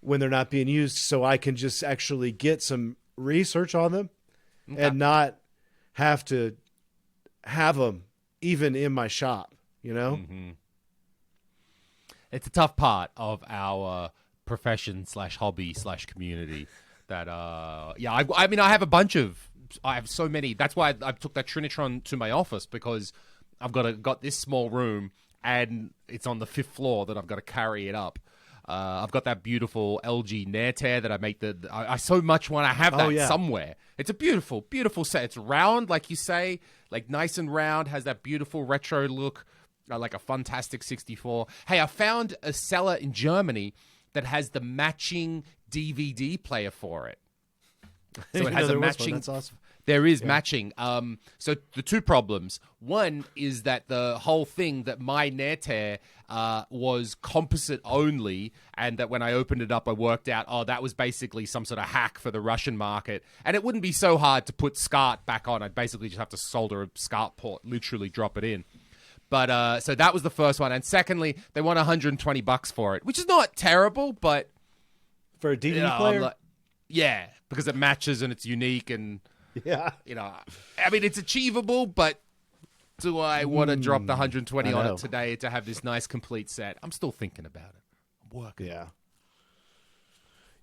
when they're not being used. So I can just actually get some research on them and not have to have them even in my shop, Mm-hmm. It's a tough part of our profession / hobby / community that, I have I have so many. That's why I took that Trinitron to my office, because I've got this small room and it's on the 5th floor that I've got to carry it up. I've got that beautiful LG Nair that I make I so much want to have that somewhere. It's a beautiful, beautiful set. It's round, like you say, like nice and round, has that beautiful retro look, like a Fantastic 64. Hey, I found a seller in Germany that has the matching DVD player for it. So it has a matching. That's awesome. There is matching. So the 2 problems. One is that the whole thing that my Nair was composite only, and that when I opened it up, I worked out, that was basically some sort of hack for the Russian market. And it wouldn't be so hard to put SCART back on. I'd basically just have to solder a SCART port, literally drop it in. But so that was the first one. And secondly, they want $120 for it, which is not terrible, but for a DVD player, yeah, because it matches and it's unique and yeah, it's achievable. But do I want to drop the $120 on it today to have this nice complete set? I'm still thinking about it. I'm working.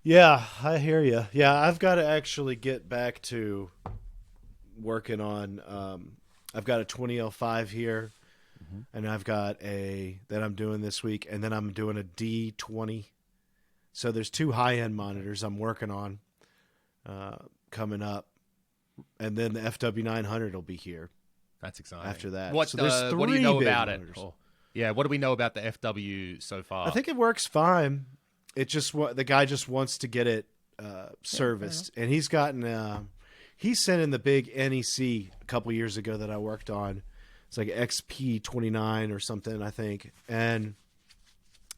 Yeah, I hear you. Yeah, I've got to actually get back to working on. I've got a 2005 here. And I've got that I'm doing this week, and then I'm doing a D20. So there's 2 high-end monitors I'm working on coming up, and then the FW900 will be here. That's exciting. After that, What so there's 3 what do you know big about monitors. it? Yeah, what do we know about the FW so far? I think it works fine. It just the guy just wants to get it serviced, and he's gotten he sent in the big NEC a couple years ago that I worked on. It's like XP29 or something, I think, and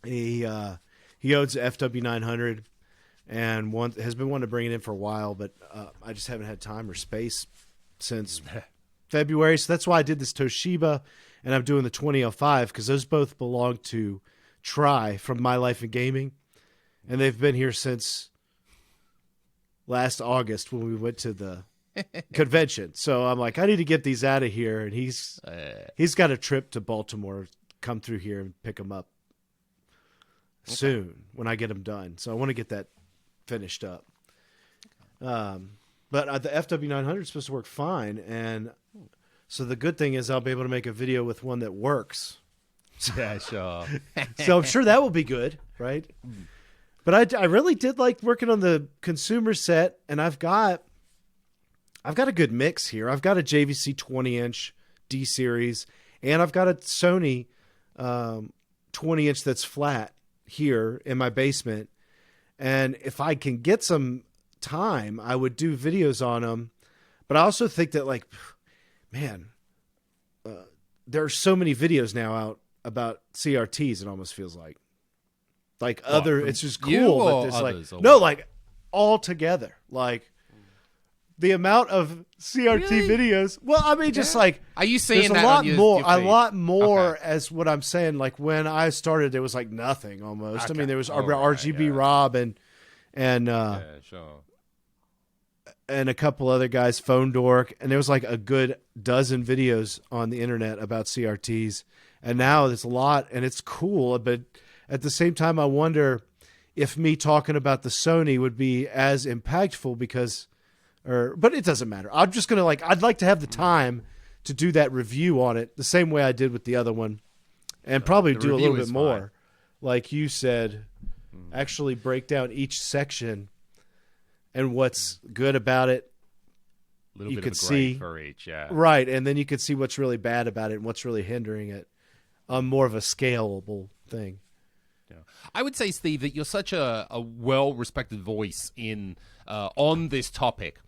he owns the FW900 and has been wanting to bring it in for a while, but I just haven't had time or space since February. So that's why I did this Toshiba, and I'm doing the 2005 because those both belong to Tri from My Life in Gaming, and they've been here since last August when we went to the convention. So I'm like, I need to get these out of here, and he's got a trip to Baltimore, come through here and pick them up soon when I get them done. So I want to get that finished up. But the FW900 is supposed to work fine, and so the good thing is I'll be able to make a video with one that works. Yeah, sure. So I'm sure that will be good, right? But I really did like working on the consumer set, and I've got a good mix here. I've got a JVC 20-inch D series, and I've got a Sony 20-inch that's flat here in my basement. And if I can get some time, I would do videos on them. But I also think that, like, man, there are so many videos now out about CRTs. It almost feels like it's just cool. But there's others, like, no, like all together, like the amount of CRT videos. Well, I mean, just like, are you seeing there's that a lot on your more? feed? A lot more, Okay. as what I'm saying. Like when I started, there was like nothing almost. I Okay. mean, there was All RGB right, yeah. Rob and Yeah, sure. and a couple other guys, Phone Dork, and there was like a good dozen videos on the internet about CRTs. And now there's a lot, and it's cool. But at the same time, I wonder if me talking about the Sony would be as impactful but it doesn't matter. I'm just going to I'd like to have the time to do that review on it the same way I did with the other one, and probably do a little bit more. fine. Like you said, actually break down each section and what's good about it. A little You bit could of a grade see- for each, yeah. Right, and then you could see what's really bad about it and what's really hindering it on more of a scalable thing. Yeah. I would say, Steve, that you're such a well-respected voice in on this topic.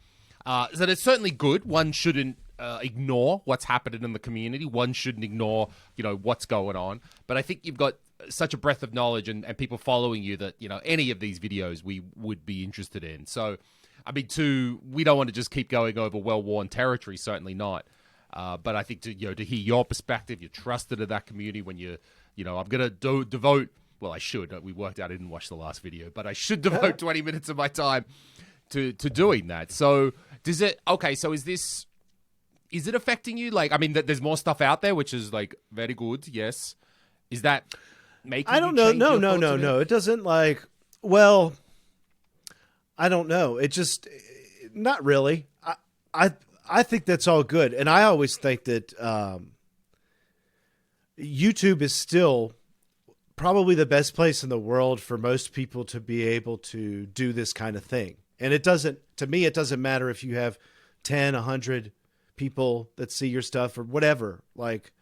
That it's certainly good. One shouldn't ignore what's happening in the community. One shouldn't ignore, what's going on. But I think you've got such a breadth of knowledge and people following you that, any of these videos we would be interested in. So, I mean, we don't want to just keep going over well-worn territory, certainly not. But I think to hear your perspective, you're trusted in that community when I'm going to devote, well, I should. We worked out I didn't watch the last video, but I should devote 20 minutes of my time to doing that. So is it affecting you? Like, I mean, there's more stuff out there, which is like very good. Yes. Is that making I don't you know. change your thoughts on it? No. It doesn't well, I don't know. It just, not really. I think that's all good. And I always think that YouTube is still probably the best place in the world for most people to be able to do this kind of thing. And to me, it doesn't matter if you have 10, 100 people that see your stuff or whatever, like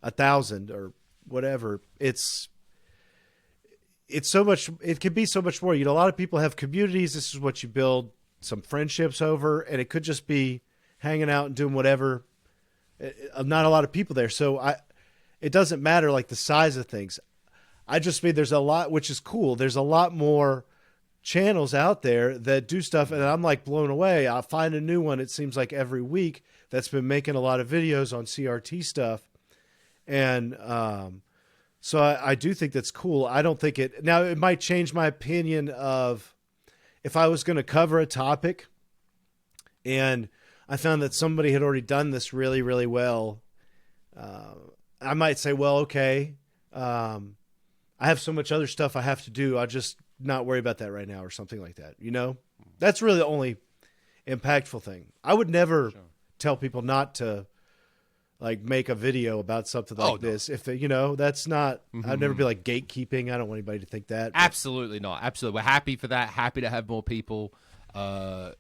1,000 or whatever. It's so much, it can be so much more. A lot of people have communities. This is what you build some friendships over, and it could just be hanging out and doing whatever. Not a lot of people there. So it doesn't matter like the size of things. I just mean there's a lot, which is cool. There's a lot more channels out there that do stuff, and I'm like blown away. I'll find a new one, it seems like every week, that's been making a lot of videos on CRT stuff. And so I do think that's cool. I don't think now it might change my opinion of if I was going to cover a topic and I found that somebody had already done this really, really well. I might say, well, okay, I have so much other stuff I have to do. I'll just not worry about that right now or something like that. That's really the only impactful thing. I would never tell people not to make a video about something like this. If that's not, I'd never be like gatekeeping. I don't want anybody to think that. Absolutely not. Absolutely. We're happy for that. Happy to have more people going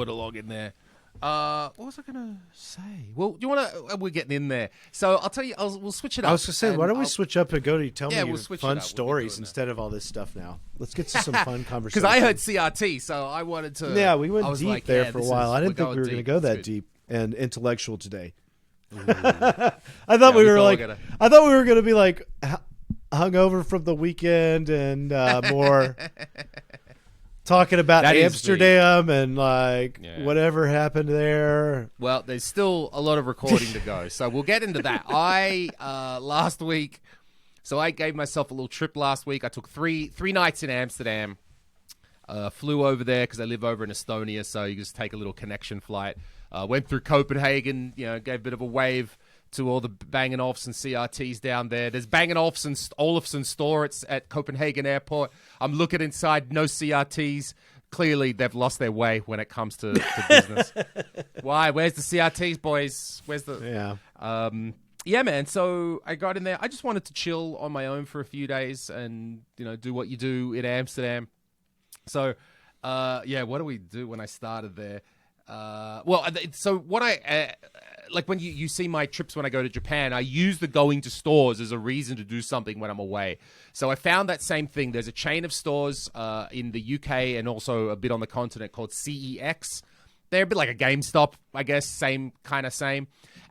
along in there. What was I gonna say? Well, you want to? We're getting in there, so I'll tell you. We'll switch it up. I was gonna say, why don't we switch up and go to tell me we'll your switch it fun up. stories instead of all this stuff now. Let's get to some fun conversation. Because I heard CRT, so I wanted to. Yeah, we went deep there for a while. I didn't think we were going to go that good. deep and intellectual today. I thought we were I thought we were going to be like hungover from the weekend and more talking about Amsterdam and whatever happened there. Well, there's still a lot of recording to go, so we'll get into that. Last week, so I gave myself a little trip last week. I took three nights in Amsterdam. Flew over there because I live over in Estonia, so you just take a little connection flight. Went through Copenhagen, gave a bit of a wave to all the Bang & Olufsen CRTs down there. There's Bang & Olufsen store. It's at Copenhagen Airport. I'm looking inside, no CRTs. Clearly, they've lost their way when it comes to business. Why? Where's the CRTs, boys? Where's the... Yeah. Yeah, man. So I got in there. I just wanted to chill on my own for a few days and, do what you do in Amsterdam. So, what do we do when I started there? So what like when you see my trips when I go to Japan, I use the going to stores as a reason to do something when I'm away. So I found that same thing. There's a chain of stores in the UK and also a bit on the continent called CEX. They're a bit like a GameStop, I guess, same.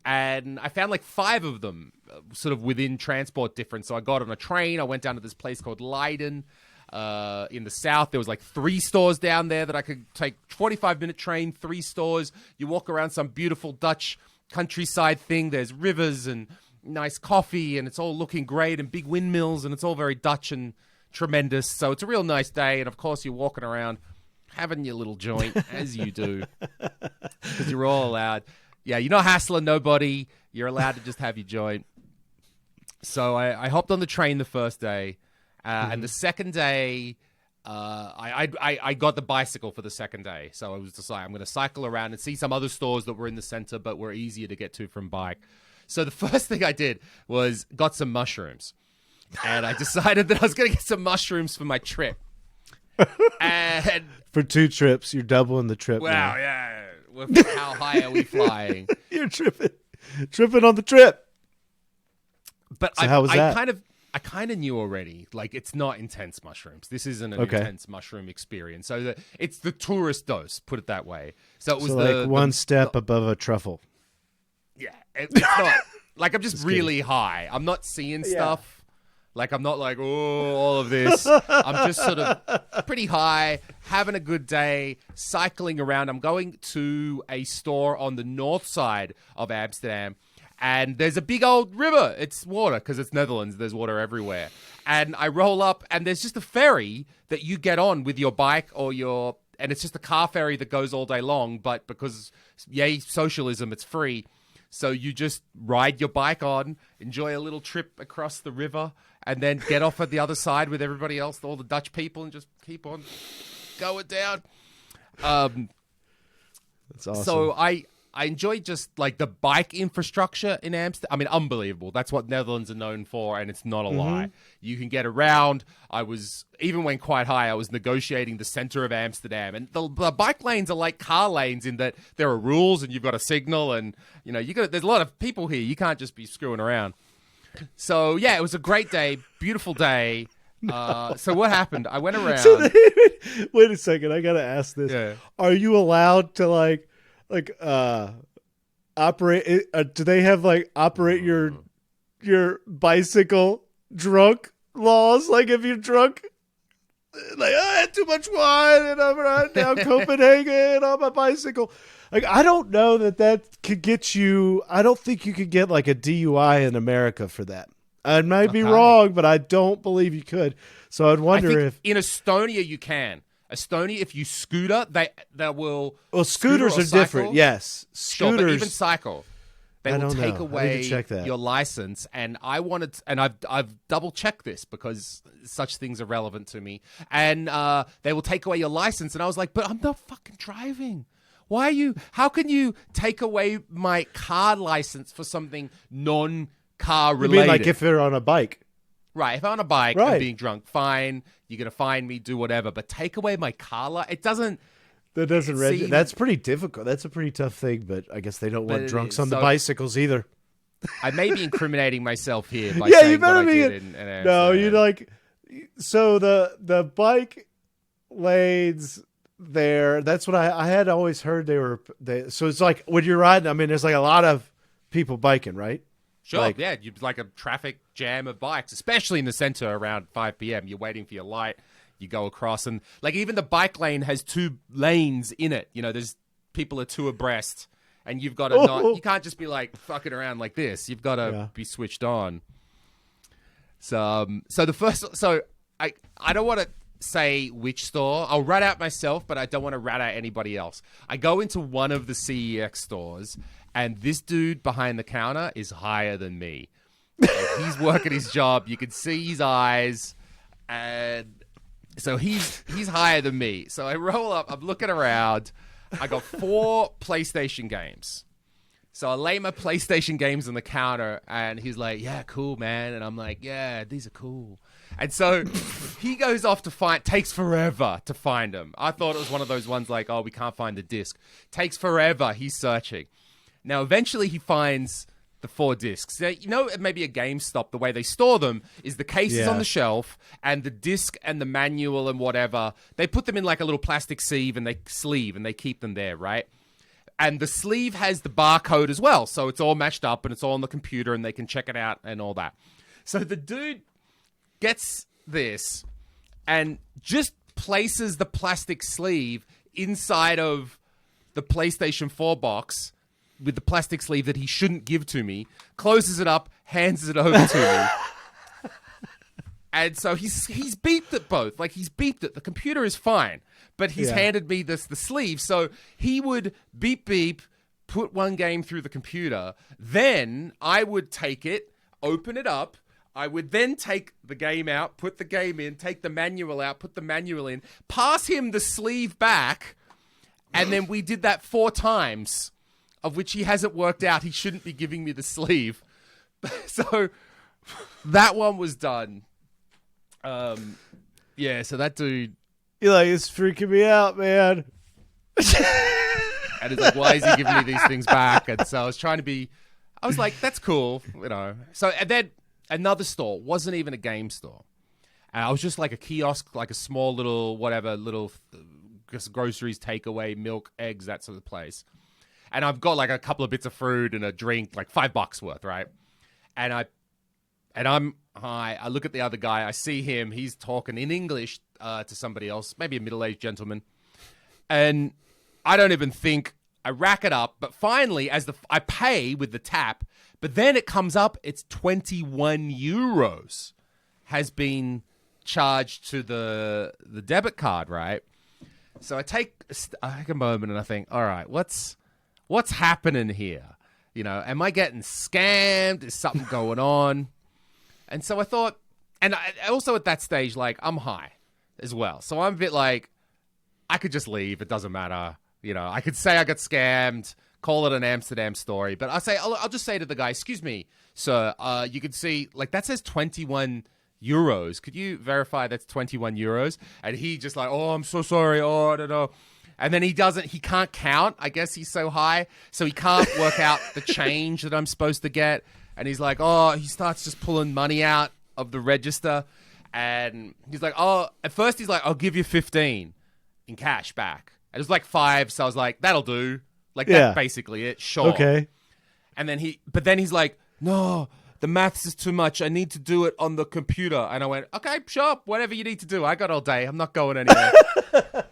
And I found like 5 of them sort of within transport difference. So I got on a train. I went down to this place called Leiden. In the south, there was like 3 stores down there that I could take 45-minute train, 3 stores. You walk around some beautiful Dutch countryside thing. There's rivers and nice coffee, and it's all looking great, and big windmills, and it's all very Dutch and tremendous. So it's a real nice day, and of course you're walking around having your little joint, as you do, because you're all allowed. Yeah, you're not hassling nobody. You're allowed to just have your joint. So I hopped on the train the first day. And the second day, I got the bicycle for the second day. So I was just like, I'm going to cycle around and see some other stores that were in the center, but were easier to get to from bike. So the first thing I did was got some mushrooms. And I decided that I was going to get some mushrooms for my trip. And for 2 trips, you're doubling the trip. Wow, yeah. How high are we flying? You're tripping on the trip. But so how was that? I kind of knew already, like, it's not intense mushrooms. This isn't an intense mushroom experience. So it's the tourist dose, put it that way. So it was one step above a truffle. Yeah. It's not, like, I'm just really high. I'm not seeing stuff. Like, I'm not like, all of this. I'm just sort of pretty high, having a good day, cycling around. I'm going to a store on the north side of Amsterdam. And there's a big old river. It's water because it's Netherlands. There's water everywhere. And I roll up and there's just a ferry that you get on with your bike and it's just a car ferry that goes all day long. But because, yay, socialism, it's free. So you just ride your bike on, enjoy a little trip across the river, and then get off at the other side with everybody else, all the Dutch people, and just keep on going down. That's awesome. So I enjoy just like the bike infrastructure in Amsterdam. I mean, unbelievable. That's what Netherlands are known for, and it's not a lie. You can get around. Even when quite high, I was negotiating the center of Amsterdam. And the bike lanes are like car lanes in that there are rules and you've got a signal. And, there's a lot of people here. You can't just be screwing around. So, yeah, it was a great day, beautiful day. So what happened? I went around. Wait a second. I got to ask this. Yeah. Are you allowed to operate? Do they have operate your bicycle drunk laws? Like if you're drunk, I had too much wine and I'm riding down Copenhagen on my bicycle. I don't know that could get you. I don't think you could get a DUI in America for that. I might be wrong, but I don't believe you could. So I'd wonder if in Estonia you can. Estonia, if you scooter, they will. Well, scooters are different. Yes, scooters. Sure, but even cycle, they will take know. away your license. And I've double checked this because such things are relevant to me. And they will take away your license. And I was like, but I'm not fucking driving. How can you take away my car license for something non-car related? You mean like if you're on a bike? Right, if I'm on a bike and being drunk, fine, you're going to find me, do whatever. But take away my car license, it doesn't That doesn't register. That's pretty difficult. That's a pretty tough thing, but I guess they don't want drunks on the bicycles either. I may be incriminating myself here by saying what I did in Amsterdam. No, you like... So the bike lanes there, that's what I had always heard so it's like when you're riding, I mean, there's like a lot of people biking, right? Sure, yeah. You like a traffic jam of bikes, especially in the center around 5 p.m. You're waiting for your light. You go across, and like even the bike lane has 2 lanes in it. You know, there's people are 2 abreast, and you've got to you can't just be like fucking around like this. You've got to be switched on. So I don't want to say which store. I'll rat out myself, but I don't want to rat out anybody else. I go into one of the CEX stores, and this dude behind the counter is higher than me. He's working his job. You can see his eyes, and so he's higher than me. So I roll up. I'm looking around. I got 4 PlayStation games. So I lay my PlayStation games on the counter, and he's like, yeah, cool, man. And I'm like, yeah, these are cool. And so he goes off to find, takes forever to find them. I thought it was one of those ones like, oh, we can't find the disc. Takes forever. He's searching. Now, eventually he finds the 4 discs. Now, you know, maybe a GameStop, the way they store them is the cases on the shelf and the disc and the manual and whatever. They put them in like a little plastic sleeve and they keep them there, right? And the sleeve has the barcode as well. So it's all matched up and it's all on the computer and they can check it out and all that. So the dude gets this and just places the plastic sleeve inside of the PlayStation 4 box with the plastic sleeve that he shouldn't give to me, closes it up, hands it over to me. And so he's beeped it both. Like, he's beeped it. The computer is fine. But he's handed me the sleeve. So he would beep, put one game through the computer. Then I would take it, open it up. I would then take the game out, put the game in, take the manual out, put the manual in, pass him the sleeve back. And then we did that 4 times, of which he hasn't worked out. He shouldn't be giving me the sleeve. So that one was done. Yeah, so that dude... You're like, it's freaking me out, man. And it's like, why is he giving me these things back? And so I was like, that's cool, you know. So, and then another store, wasn't even a game store. And I was just like a kiosk, like a small little, whatever, groceries, takeaway, milk, eggs, that sort of place. And I've got like a couple of bits of fruit and a drink, like $5 worth, right? And I'm high. I look at the other guy. I see him. He's talking in English to somebody else, maybe a middle-aged gentleman. And I don't even think. I rack it up. But finally, I pay with the tap, but then it comes up, it's 21 euros has been charged to the debit card, right? So I take a moment and I think, all right, what's happening here? You know, am I getting scammed? Is something going on? And so I thought, and I also at that stage, like, I'm high as well. So I'm a bit like, I could just leave. It doesn't matter. You know, I could say I got scammed, call it an Amsterdam story. But I'll just say to the guy, excuse me, sir, you can see, like, that says 21 euros. Could you verify that's 21 euros? And he just like, oh, I'm so sorry. Oh, I don't know. And then he can't count. I guess he's so high. So he can't work out the change that I'm supposed to get. And he's like, oh, he starts just pulling money out of the register. And he's like, oh, at first he's like, I'll give you 15 in cash back. And it was like 5. So I was like, that'll do. Like, that's basically it. Sure. Okay. And then he's like, no, the maths is too much. I need to do it on the computer. And I went, okay, sure, whatever you need to do. I got all day. I'm not going anywhere.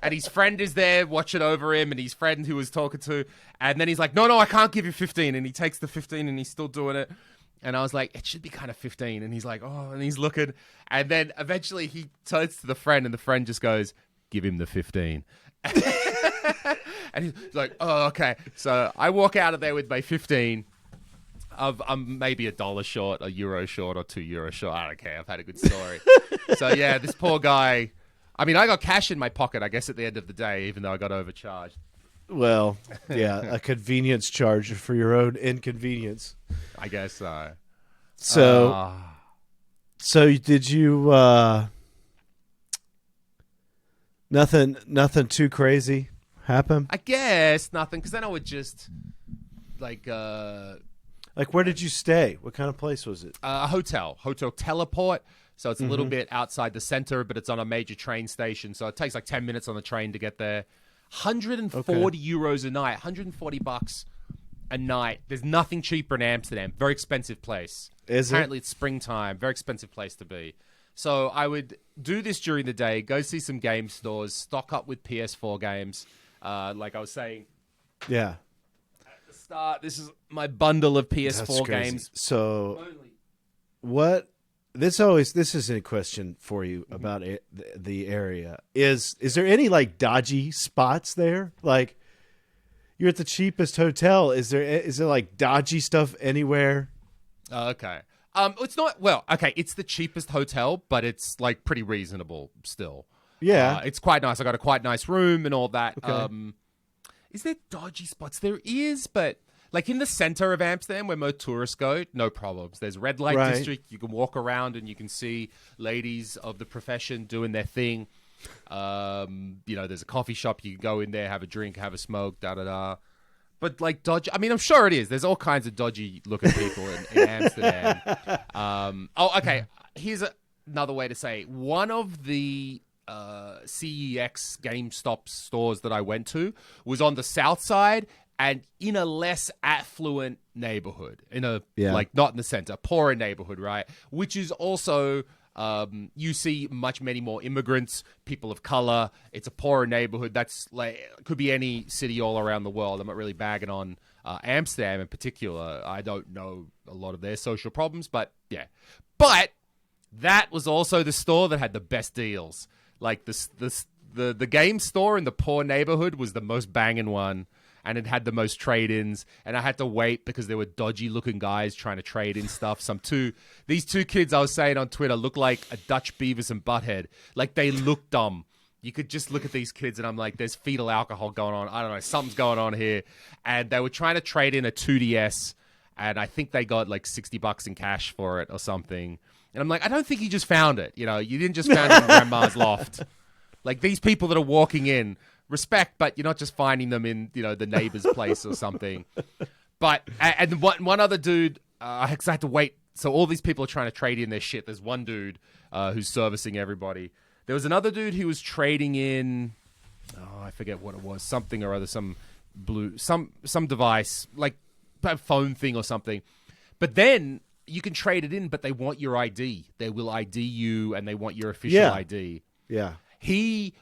And his friend is there watching over him, and his friend who was talking to. And then he's like, no, I can't give you 15. And he takes the 15 and he's still doing it. And I was like, it should be kind of 15. And he's like, oh, and he's looking. And then eventually he turns to the friend, and the friend just goes, give him the 15. And he's like, oh, okay. So I walk out of there with my 15. I'm maybe $1 short, €1 short, or €2 short. I don't care. I've had a good story. So yeah, this poor guy. I mean, I got cash in my pocket, I guess, at the end of the day, even though I got overcharged. Well, yeah, a convenience charge for your own inconvenience. I guess so. So did you? Nothing too crazy happen? I guess nothing, because then I would just like where did you stay? What kind of place was it? a hotel teleport. So it's a little bit outside the center, but it's on a major train station. So it takes like 10 minutes on the train to get there. 140 euros a night, 140 bucks a night. There's nothing cheaper in Amsterdam. Very expensive place. Apparently it's springtime. Very expensive place to be. So I would do this during the day, go see some game stores, stock up with PS4 games. Like I was saying. Yeah. At the start, this is my bundle of PS4 games. So what... This is a question for you about the area. Is there any like dodgy spots there? Like you're at the cheapest hotel. Is there like dodgy stuff anywhere? Okay. It's not, well, okay, it's the cheapest hotel, but it's like pretty reasonable still. Yeah. It's quite nice. I got a quite nice room and all that. Okay. Is there dodgy spots? There is, but like in the center of Amsterdam where most tourists go, no problems. There's red light district. You can walk around and you can see ladies of the profession doing their thing. There's a coffee shop. You can go in there, have a drink, have a smoke, da-da-da. But like dodgy, I mean, I'm sure it is. There's all kinds of dodgy looking people in Amsterdam. Okay. Here's another way to say it. One of the CEX GameStop stores that I went to was on the south side and in a less affluent neighborhood, like not in the center, poorer neighborhood, right? Which is also, you see many more immigrants, people of color. It's a poorer neighborhood. That's like, could be any city all around the world. I'm not really bagging on Amsterdam in particular. I don't know a lot of their social problems, but yeah. But that was also the store that had the best deals. Like the game store in the poor neighborhood was the most banging one. And it had the most trade-ins, and I had to wait because there were dodgy-looking guys trying to trade in stuff. These two kids I was saying on Twitter look like a Dutch Beavis and Butthead. Like, they look dumb. You could just look at these kids, and I'm like, there's fetal alcohol going on. I don't know, something's going on here. And they were trying to trade in a 2DS, and I think they got like $60 in cash for it or something. And I'm like, I don't think you just found it. You didn't just find it in grandma's loft. Like, these people that are walking in, respect, but you're not just finding them in, the neighbor's place or something. But, and one other dude, I had to wait. So all these people are trying to trade in their shit. There's one dude who's servicing everybody. There was another dude who was trading in, I forget what it was, something or other, some device, like a phone thing or something. But then you can trade it in, but they want your ID. They will ID you, and they want your official ID. Yeah.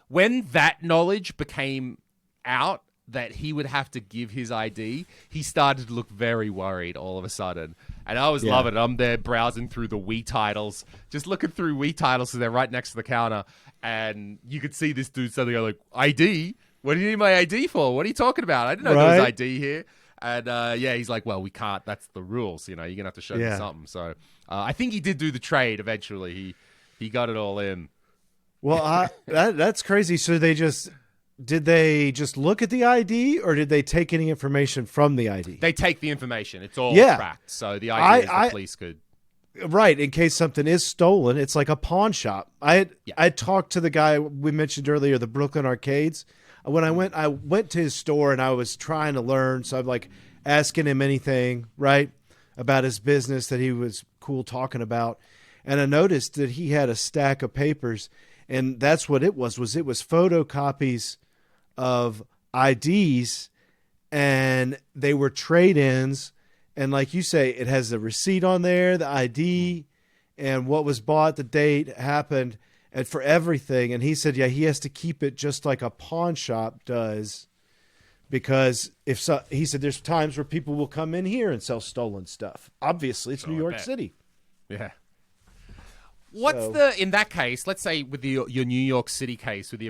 When that knowledge became out that he would have to give his ID, he started to look very worried all of a sudden. And I was loving it. I'm there browsing through the Wii titles, just looking through Wii titles because they're right next to the counter. And you could see this dude suddenly go like, ID? What do you need my ID for? What are you talking about? I didn't know there was ID here. And he's like, well, we can't. That's the rules. You're going to have to show me something. So I think he did do the trade eventually. He got it all in. Well, that's crazy. So did they just look at the ID, or did they take any information from the ID? They take the information. It's all tracked. So the idea is the police could. Right. In case something is stolen, it's like a pawn shop. I talked to the guy we mentioned earlier, the Brooklyn Arcades. When I went to his store and I was trying to learn. So I'm like asking him anything, right, about his business that he was cool talking about. And I noticed that he had a stack of papers. And that's what it was photocopies of IDs, and they were trade-ins. And like you say, it has the receipt on there, the ID, and what was bought, the date, happened, and for everything. And he said, he has to keep it just like a pawn shop does, because he said there's times where people will come in here and sell stolen stuff. Obviously, it's New York City. Yeah. In that case, let's say with your New York City case, with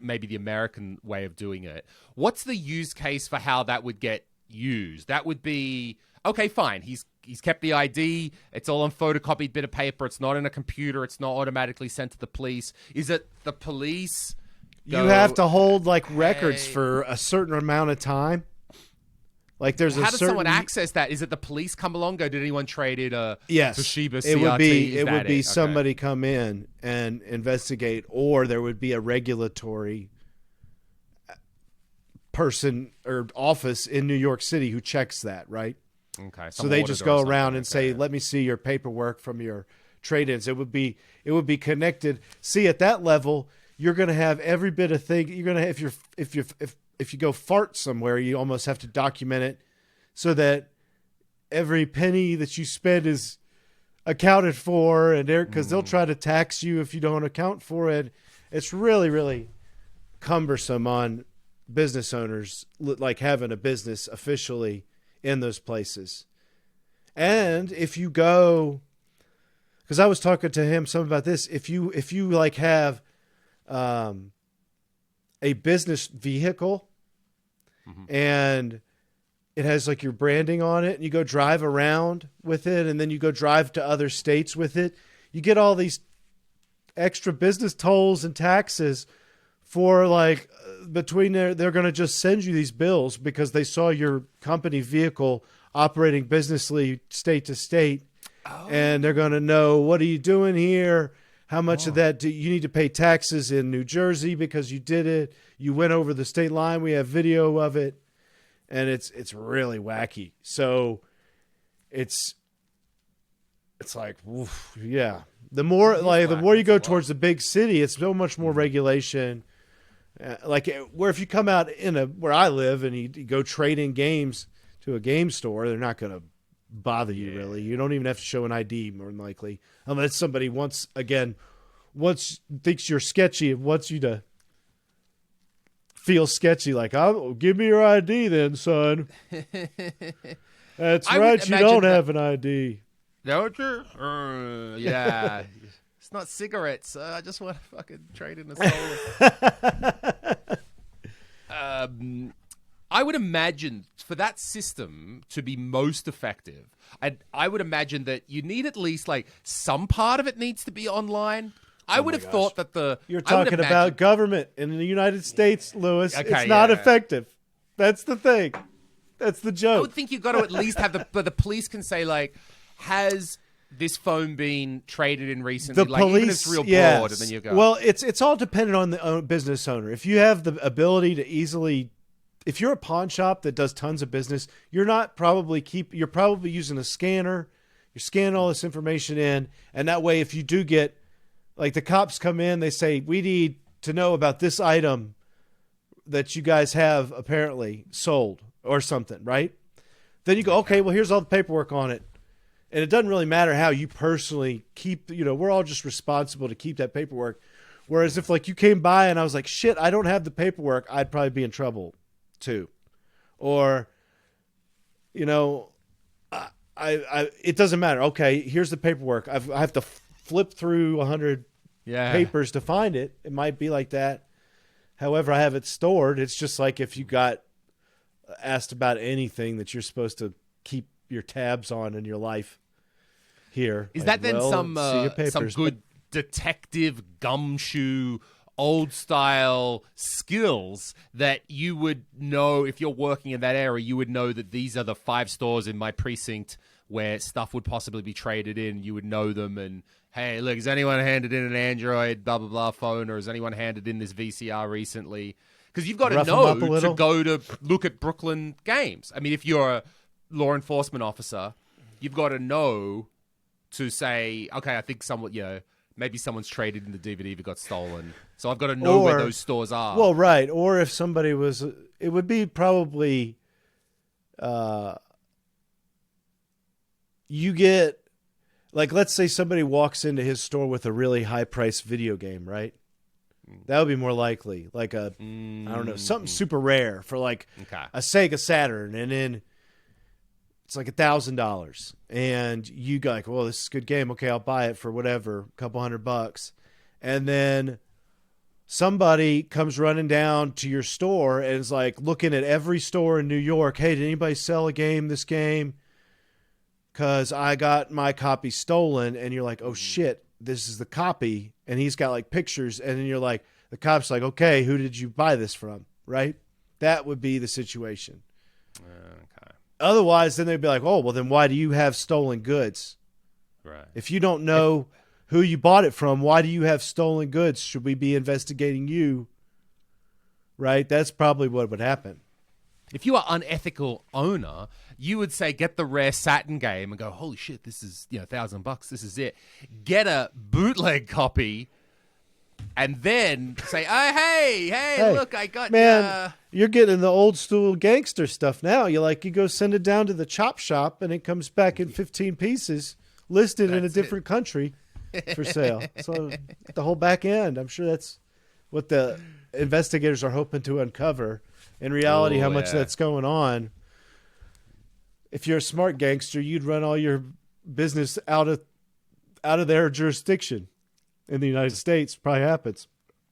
maybe the American way of doing it, what's the use case for how that would get used? That would be, okay, fine. He's kept the ID. It's all on photocopied bit of paper. It's not in a computer. It's not automatically sent to the police. Is it the police? You have to hold like records for a certain amount of time. Like there's how does someone access that? Is it the police come along? Did anyone trade it? Toshiba CRT? It would be somebody come in and investigate, or there would be a regulatory person or office in New York City who checks that, right? Okay. So they just go around and say, let me see your paperwork from your trade-ins. It would be connected. See, at that level, you're going to have every bit of thing. You're going to, if you go fart somewhere, you almost have to document it so that every penny that you spend is accounted for, and because they'll try to tax you if you don't account for it. It's really, really cumbersome on business owners, like having a business officially in those places. And if you go, because I was talking to him some about this, if you like have a business vehicle and it has like your branding on it, and you go drive around with it, and then you go drive to other states with it, you get all these extra business tolls and taxes for like between there. They're going to just send you these bills because they saw your company vehicle operating businessly state to state. And they're going to know, what are you doing here? How much of that do you need to pay taxes in New Jersey because you did it? You went over the state line. We have video of it. And it's really wacky. So it's like, oof, yeah. The more you go towards the big city, it's so much more regulation. Like where if you come out where I live and you go trade in games to a game store, they're not going to bother you really. You don't even have to show an ID more than likely, unless somebody once thinks you're sketchy and wants you to feel sketchy. Like, oh, give me your ID then, son. That's right. You don't have an ID. Don't you? Yeah. It's not cigarettes. I just want to fucking trade in a solar. I would imagine for that system to be most effective, I would imagine that you need at least like some part of it needs to be online. I would have thought that you're talking about government in the United States, Lewis. Okay, it's not effective. That's the thing. That's the joke. I would think you've got to at least have the police can say like, has this phone been traded in recently? The police, even if it's real broad, and then you go. Well, it's all dependent on the business owner. If you have the ability to easily, if you're a pawn shop that does tons of business, you're probably using a scanner. You're scanning all this information in, and that way, if you do get, like the cops come in, they say, we need to know about this item that you guys have apparently sold or something, right? Then you go, okay, well, here's all the paperwork on it. And it doesn't really matter how you personally keep, we're all just responsible to keep that paperwork. Whereas if like you came by and I was like, shit, I don't have the paperwork, I'd probably be in trouble too. Or, it doesn't matter. Okay, here's the paperwork. I have to flip through 100 papers to find it. It might be like that. However, I have it stored. It's just like if you got asked about anything that you're supposed to keep your tabs on in your life here. Is like, that then papers, some good detective gumshoe old style skills that you would know if you're working in that area? You would know that these are the 5 stores in my precinct where stuff would possibly be traded in. You would know them, and hey, look, has anyone handed in an Android blah blah blah phone, or has anyone handed in this VCR recently? Because you've got to know to go to look at Brooklyn games. I mean, if you're a law enforcement officer, you've got to know to say, okay, I think maybe someone's traded in the DVD that got stolen. So I've got to know where those stores are. Well, right. Or if somebody it would be probably, you get, like, let's say somebody walks into his store with a really high priced video game, right? That would be more likely. Like I don't know, something super rare for like a Sega Saturn, and then it's like $1,000, and you go like, well, this is a good game. Okay, I'll buy it for whatever, a couple $100. And then somebody comes running down to your store and is like looking at every store in New York. Hey, did anybody sell this game? Because I got my copy stolen. And you're like, oh shit, this is the copy. And he's got like pictures. And then you're like, the cop's like, okay, who did you buy this from? Right? That would be the situation. Okay. Otherwise, then they'd be like, oh, well, then why do you have stolen goods? Right. If you don't know who you bought it from, why do you have stolen goods? Should we be investigating you? right? That's probably what would happen. If you are unethical owner, you would say, get the rare Saturn game and go, holy shit, this is, $1,000. This is it. Get a bootleg copy and then say, oh, hey, look, I got... Man, you're getting the old school gangster stuff now. You go send it down to the chop shop and it comes back in 15 pieces listed in a different country for sale. So the whole back end, I'm sure that's what the investigators are hoping to uncover. In reality, how much that's going on. If you're a smart gangster, you'd run all your business out of their jurisdiction. In the United States, probably happens.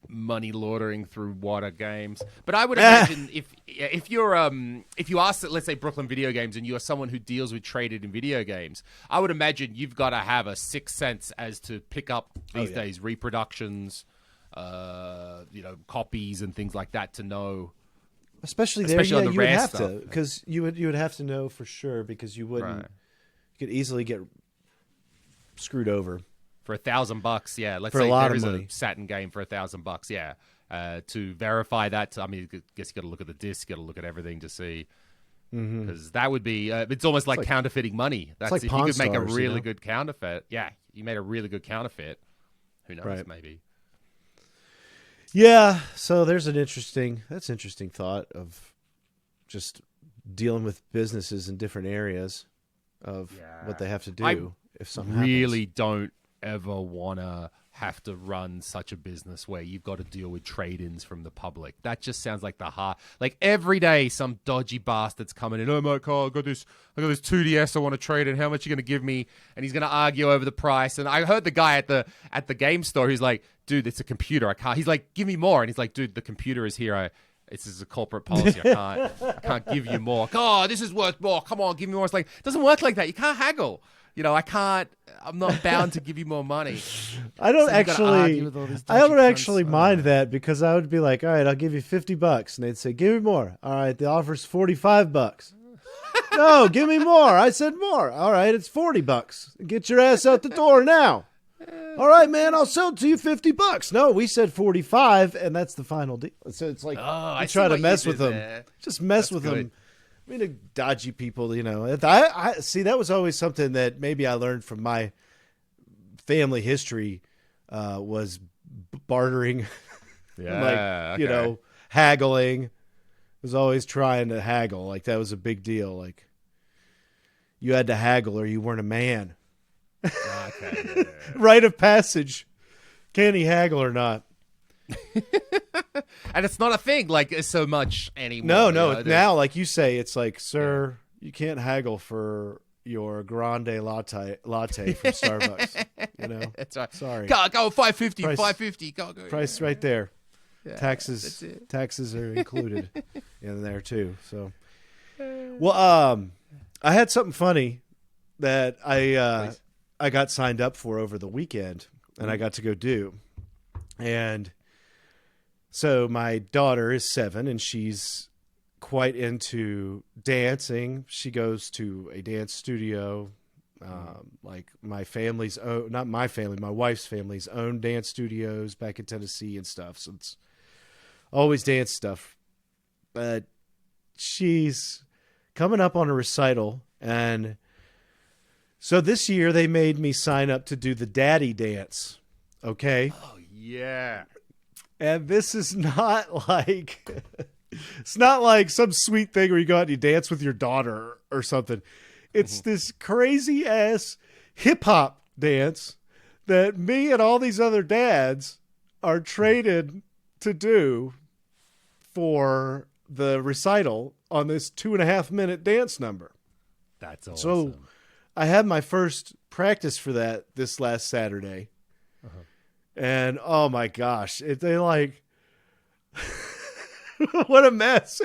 Money laundering through water games. But I would imagine if you ask, let's say, Brooklyn Video Games, and you are someone who deals with traded in video games, I would imagine you've got to have a sixth sense as to pick up these days reproductions, copies and things like that to know. Especially there, on the you would have stuff. To, because you would have to know for sure, because you wouldn't. Right. You could easily get screwed over for $1,000. Yeah, let's say there is a Saturn game for $1,000. Yeah, to verify that. I mean, I guess you got to look at the disc, you got to look at everything to see, because that would be. It's almost like counterfeiting money. That's like if you could make a really good counterfeit. Yeah, you made a really good counterfeit. Who knows? Maybe. Yeah, so there's an interesting thought of just dealing with businesses in different areas of what they have to do if something happens. I really don't ever want to have to run such a business where you've got to deal with trade-ins from the public. That just sounds like like every day some dodgy bastard's coming in. Oh my God, I got this 2DS I want to trade in. How much are you going to give me? And he's going to argue over the price. And I heard the guy at the game store who's like, dude, it's a computer. I can't. He's like, give me more. And he's like, dude, the computer is here. This is a corporate policy. I can't give you more. Oh, this is worth more. Come on, give me more. It's like, it doesn't work like that. You can't haggle. I'm not bound to give you more money. I don't actually mind that, because I would be like, all right, I'll give you $50. And they'd say, give me more. All right, the offer's $45. No, give me more. I said more. All right, it's $40. Get your ass out the door now. All right, man, I'll sell it to you $50. No, we said 45, and that's the final deal. So it's like, I try to mess with them. There. Just mess with them. I mean, the dodgy people, I see, that was always something that maybe I learned from my family history, was bartering. Yeah. Haggling. Was always trying to haggle. Like, that was a big deal. Like, you had to haggle or you weren't a man. Okay. Rite of passage. Can he haggle or not? And it's not a thing so much anymore. No. Now, like you say, it's like, sir, you can't haggle for your grande latte from Starbucks. That's right. Sorry. Go $5.50. $5.50. Go. Price right there. Yeah, taxes are included in there too. So, well, I had something funny that I got signed up for over the weekend, and I got to go do. And so my daughter is 7, and she's quite into dancing. She goes to a dance studio, like my family's own, not my family, my wife's family's own dance studios back in Tennessee and stuff. So it's always dance stuff. But she's coming up on a recital, and so this year they made me sign up to do the daddy dance. Okay. Oh yeah. And this is not like, it's not like some sweet thing where you go out and you dance with your daughter or something. It's this crazy ass hip hop dance that me and all these other dads are traded to do for the recital on this 2.5 minute dance number. That's awesome. So I had my first practice for that this last Saturday. And oh my gosh, they like, what a mess.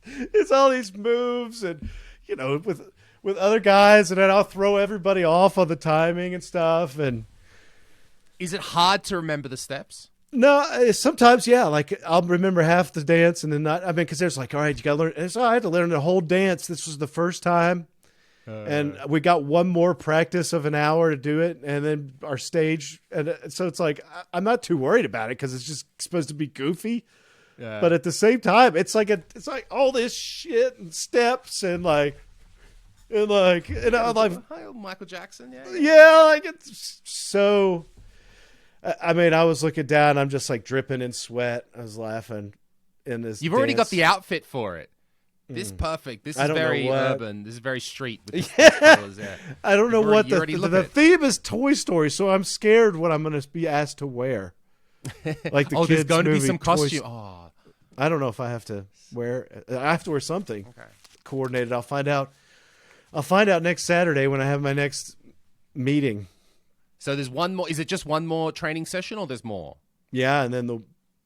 It's all these moves and, with other guys, and then I'll throw everybody off on the timing and stuff. And is it hard to remember the steps? No, sometimes, yeah. Like, I'll remember half the dance and then not. I mean, because there's like, all right, you got to learn. And so I had to learn the whole dance. This was the first time. And we got one more practice of an hour to do it, and then our stage. And so it's like, I'm not too worried about it because it's just supposed to be goofy. But at the same time, it's like all this shit and steps and I'm like, hi, Michael Jackson. Yeah, like it's so. I mean, I was looking down. I'm just like dripping in sweat. I was laughing in this. You've already got the outfit for it. This is perfect. This is very urban. This is very street. With colors, I don't know what the theme is. Toy Story, so I'm scared what I'm going to be asked to wear. Like the kids' there's going to be movie, some costume. I don't know if I have to wear. I have to wear something coordinated. I'll find out. I'll find out next Saturday when I have my next meeting. So there's one more. Is it just one more training session, or there's more? Yeah, and then the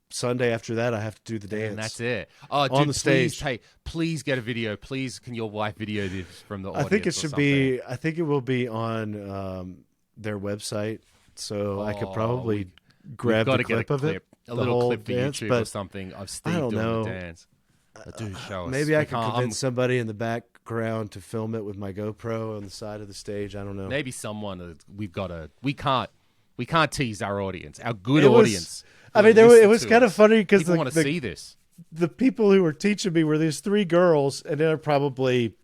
Sunday after that, I have to do the dance. And that's it. Oh, dude, on the stage. Please get a video. Please, can your wife video this from the audience? I think it should be. I think it will be on their website, so I could probably grab the clip of it. A little clip for YouTube or something of Steve doing the dance. Dude, show us. Maybe I can convince somebody in the background to film it with my GoPro on the side of the stage. I don't know. Maybe someone. We can't tease our audience. Our good audience. I mean, it was kind of funny because people want to see this. The people who were teaching me were these three girls, and they're probably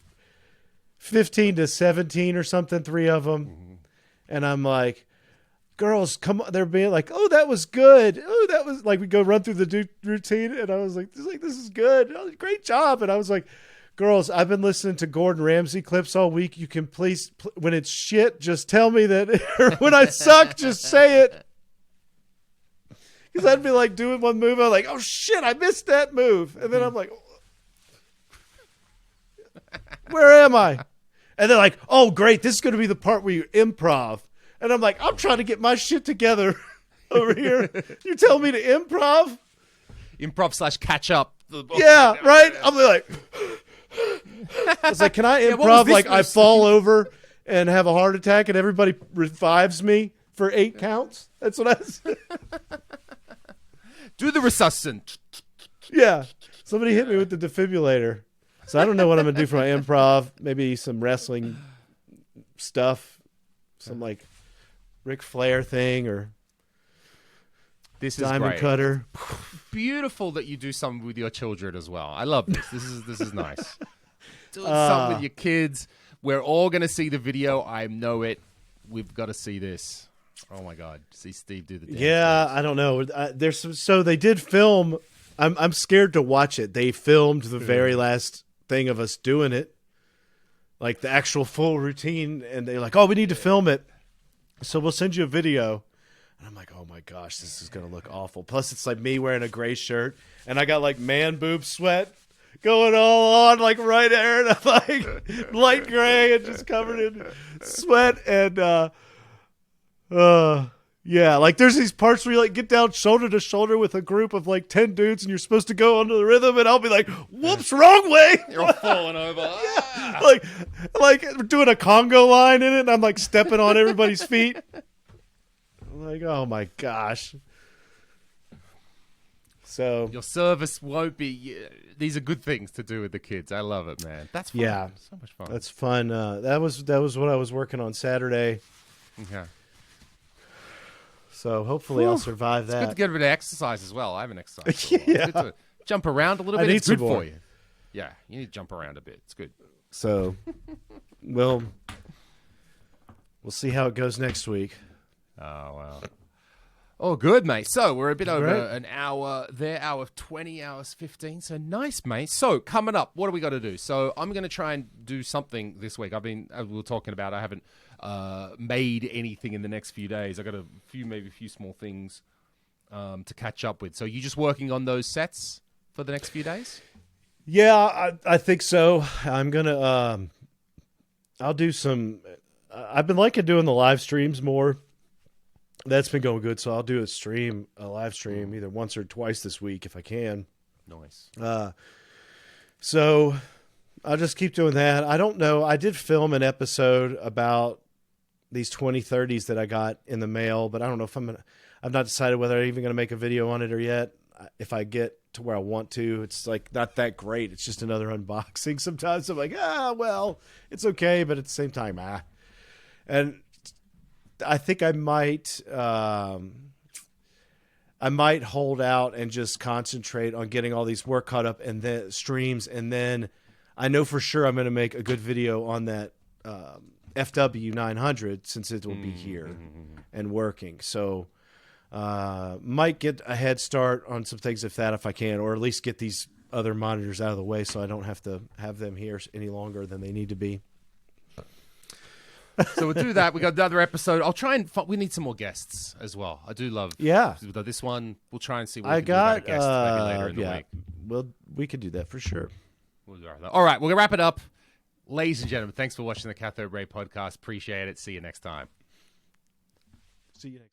15 to 17 or something, three of them. Mm-hmm. And I'm like, girls, come on. They're being like, oh, that was good. Oh, that was like, we go run through the routine. And I was like, this is good. Oh, great job. And I was like, girls, I've been listening to Gordon Ramsay clips all week. You can please, when it's shit, just tell me that. Or when I suck, just say it. Because I'd be like doing one move. I'm like, oh, shit, I missed that move. And then I'm like, where am I? And they're like, oh, great. This is going to be the part where you improv. And I'm like, I'm trying to get my shit together over here. You tell me to improv? Improv / catch up. Yeah, right? I'm like, I was like, can I improv like I fall over and have a heart attack and everybody revives me for 8 counts? That's what I said. Do the resuscitant. Yeah. Somebody hit me with the defibrillator. So I don't know what I'm going to do for my improv. Maybe some wrestling stuff. Some like Ric Flair thing or this is diamond great. Cutter. Beautiful that you do something with your children as well. I love this. This is nice. Doing something with your kids. We're all going to see the video. I know it. We've got to see this. Oh my God! See Steve do the dance. Yeah, I don't know. So they did film. I'm scared to watch it. They filmed the very last thing of us doing it, like the actual full routine, and they're like, "Oh, we need to film it, so we'll send you a video." And I'm like, "Oh my gosh, this is gonna look awful." Plus, it's like me wearing a gray shirt, and I got like man boob sweat going all on, like right there, and I'm like light gray and just covered in sweat and. Yeah, like there's these parts where you like get down shoulder to shoulder with a group of like 10 dudes and you're supposed to go under the rhythm and I'll be like, whoops, wrong way. You're all falling over. Yeah. Like we're doing a Congo line in it and I'm like stepping on everybody's feet. I'm like, oh my gosh. So your service won't be. These are good things to do with the kids. I love it, man. That's fun. Yeah, so much fun. That's fun. That was what I was working on Saturday. Okay. So hopefully I'll survive that. It's good to get a bit of exercise as well. I haven't exercised. Yeah. It's good to jump around a little bit. It's good more. for you. Yeah, you need to jump around a bit. It's good. So we'll see how it goes next week. Oh, wow. Oh, good, mate. So we're a bit over an hour there, hour 20, hours 15. So nice, mate. So coming up, what do we got to do? So I'm going to try and do something this week. We were talking about, I haven't made anything in the next few days. I got maybe a few small things to catch up with. So you just working on those sets for the next few days? Yeah, I think so. I'm going to, I'll do some, I've been liking doing the live streams more. That's been going good, so I'll do a live stream, either once or twice this week if I can. Nice. So I'll just keep doing that. I don't know. I did film an episode about these 2030s that I got in the mail, but I don't know if I've not decided whether I'm even going to make a video on it or yet. If I get to where I want to, it's like not that great. It's just another unboxing. Sometimes I'm like, well, it's okay, but at the same time, And I think I might. I I might hold out and just concentrate on getting all these work caught up and then streams, and then I know for sure I'm going to make a good video on that FW 900 since it will be here and working. So might get a head start on some things if I can, or at least get these other monitors out of the way so I don't have to have them here any longer than they need to be. So we'll do that. We got another episode. I'll try and we need some more guests as well. I do love this one. We'll try and see what we can do about a guest maybe later in the week. Well, we could do that for sure. All right, we're gonna wrap it up. Ladies and gentlemen, thanks for watching the Cathode Ray Podcast. Appreciate it. See you next time. See you next time.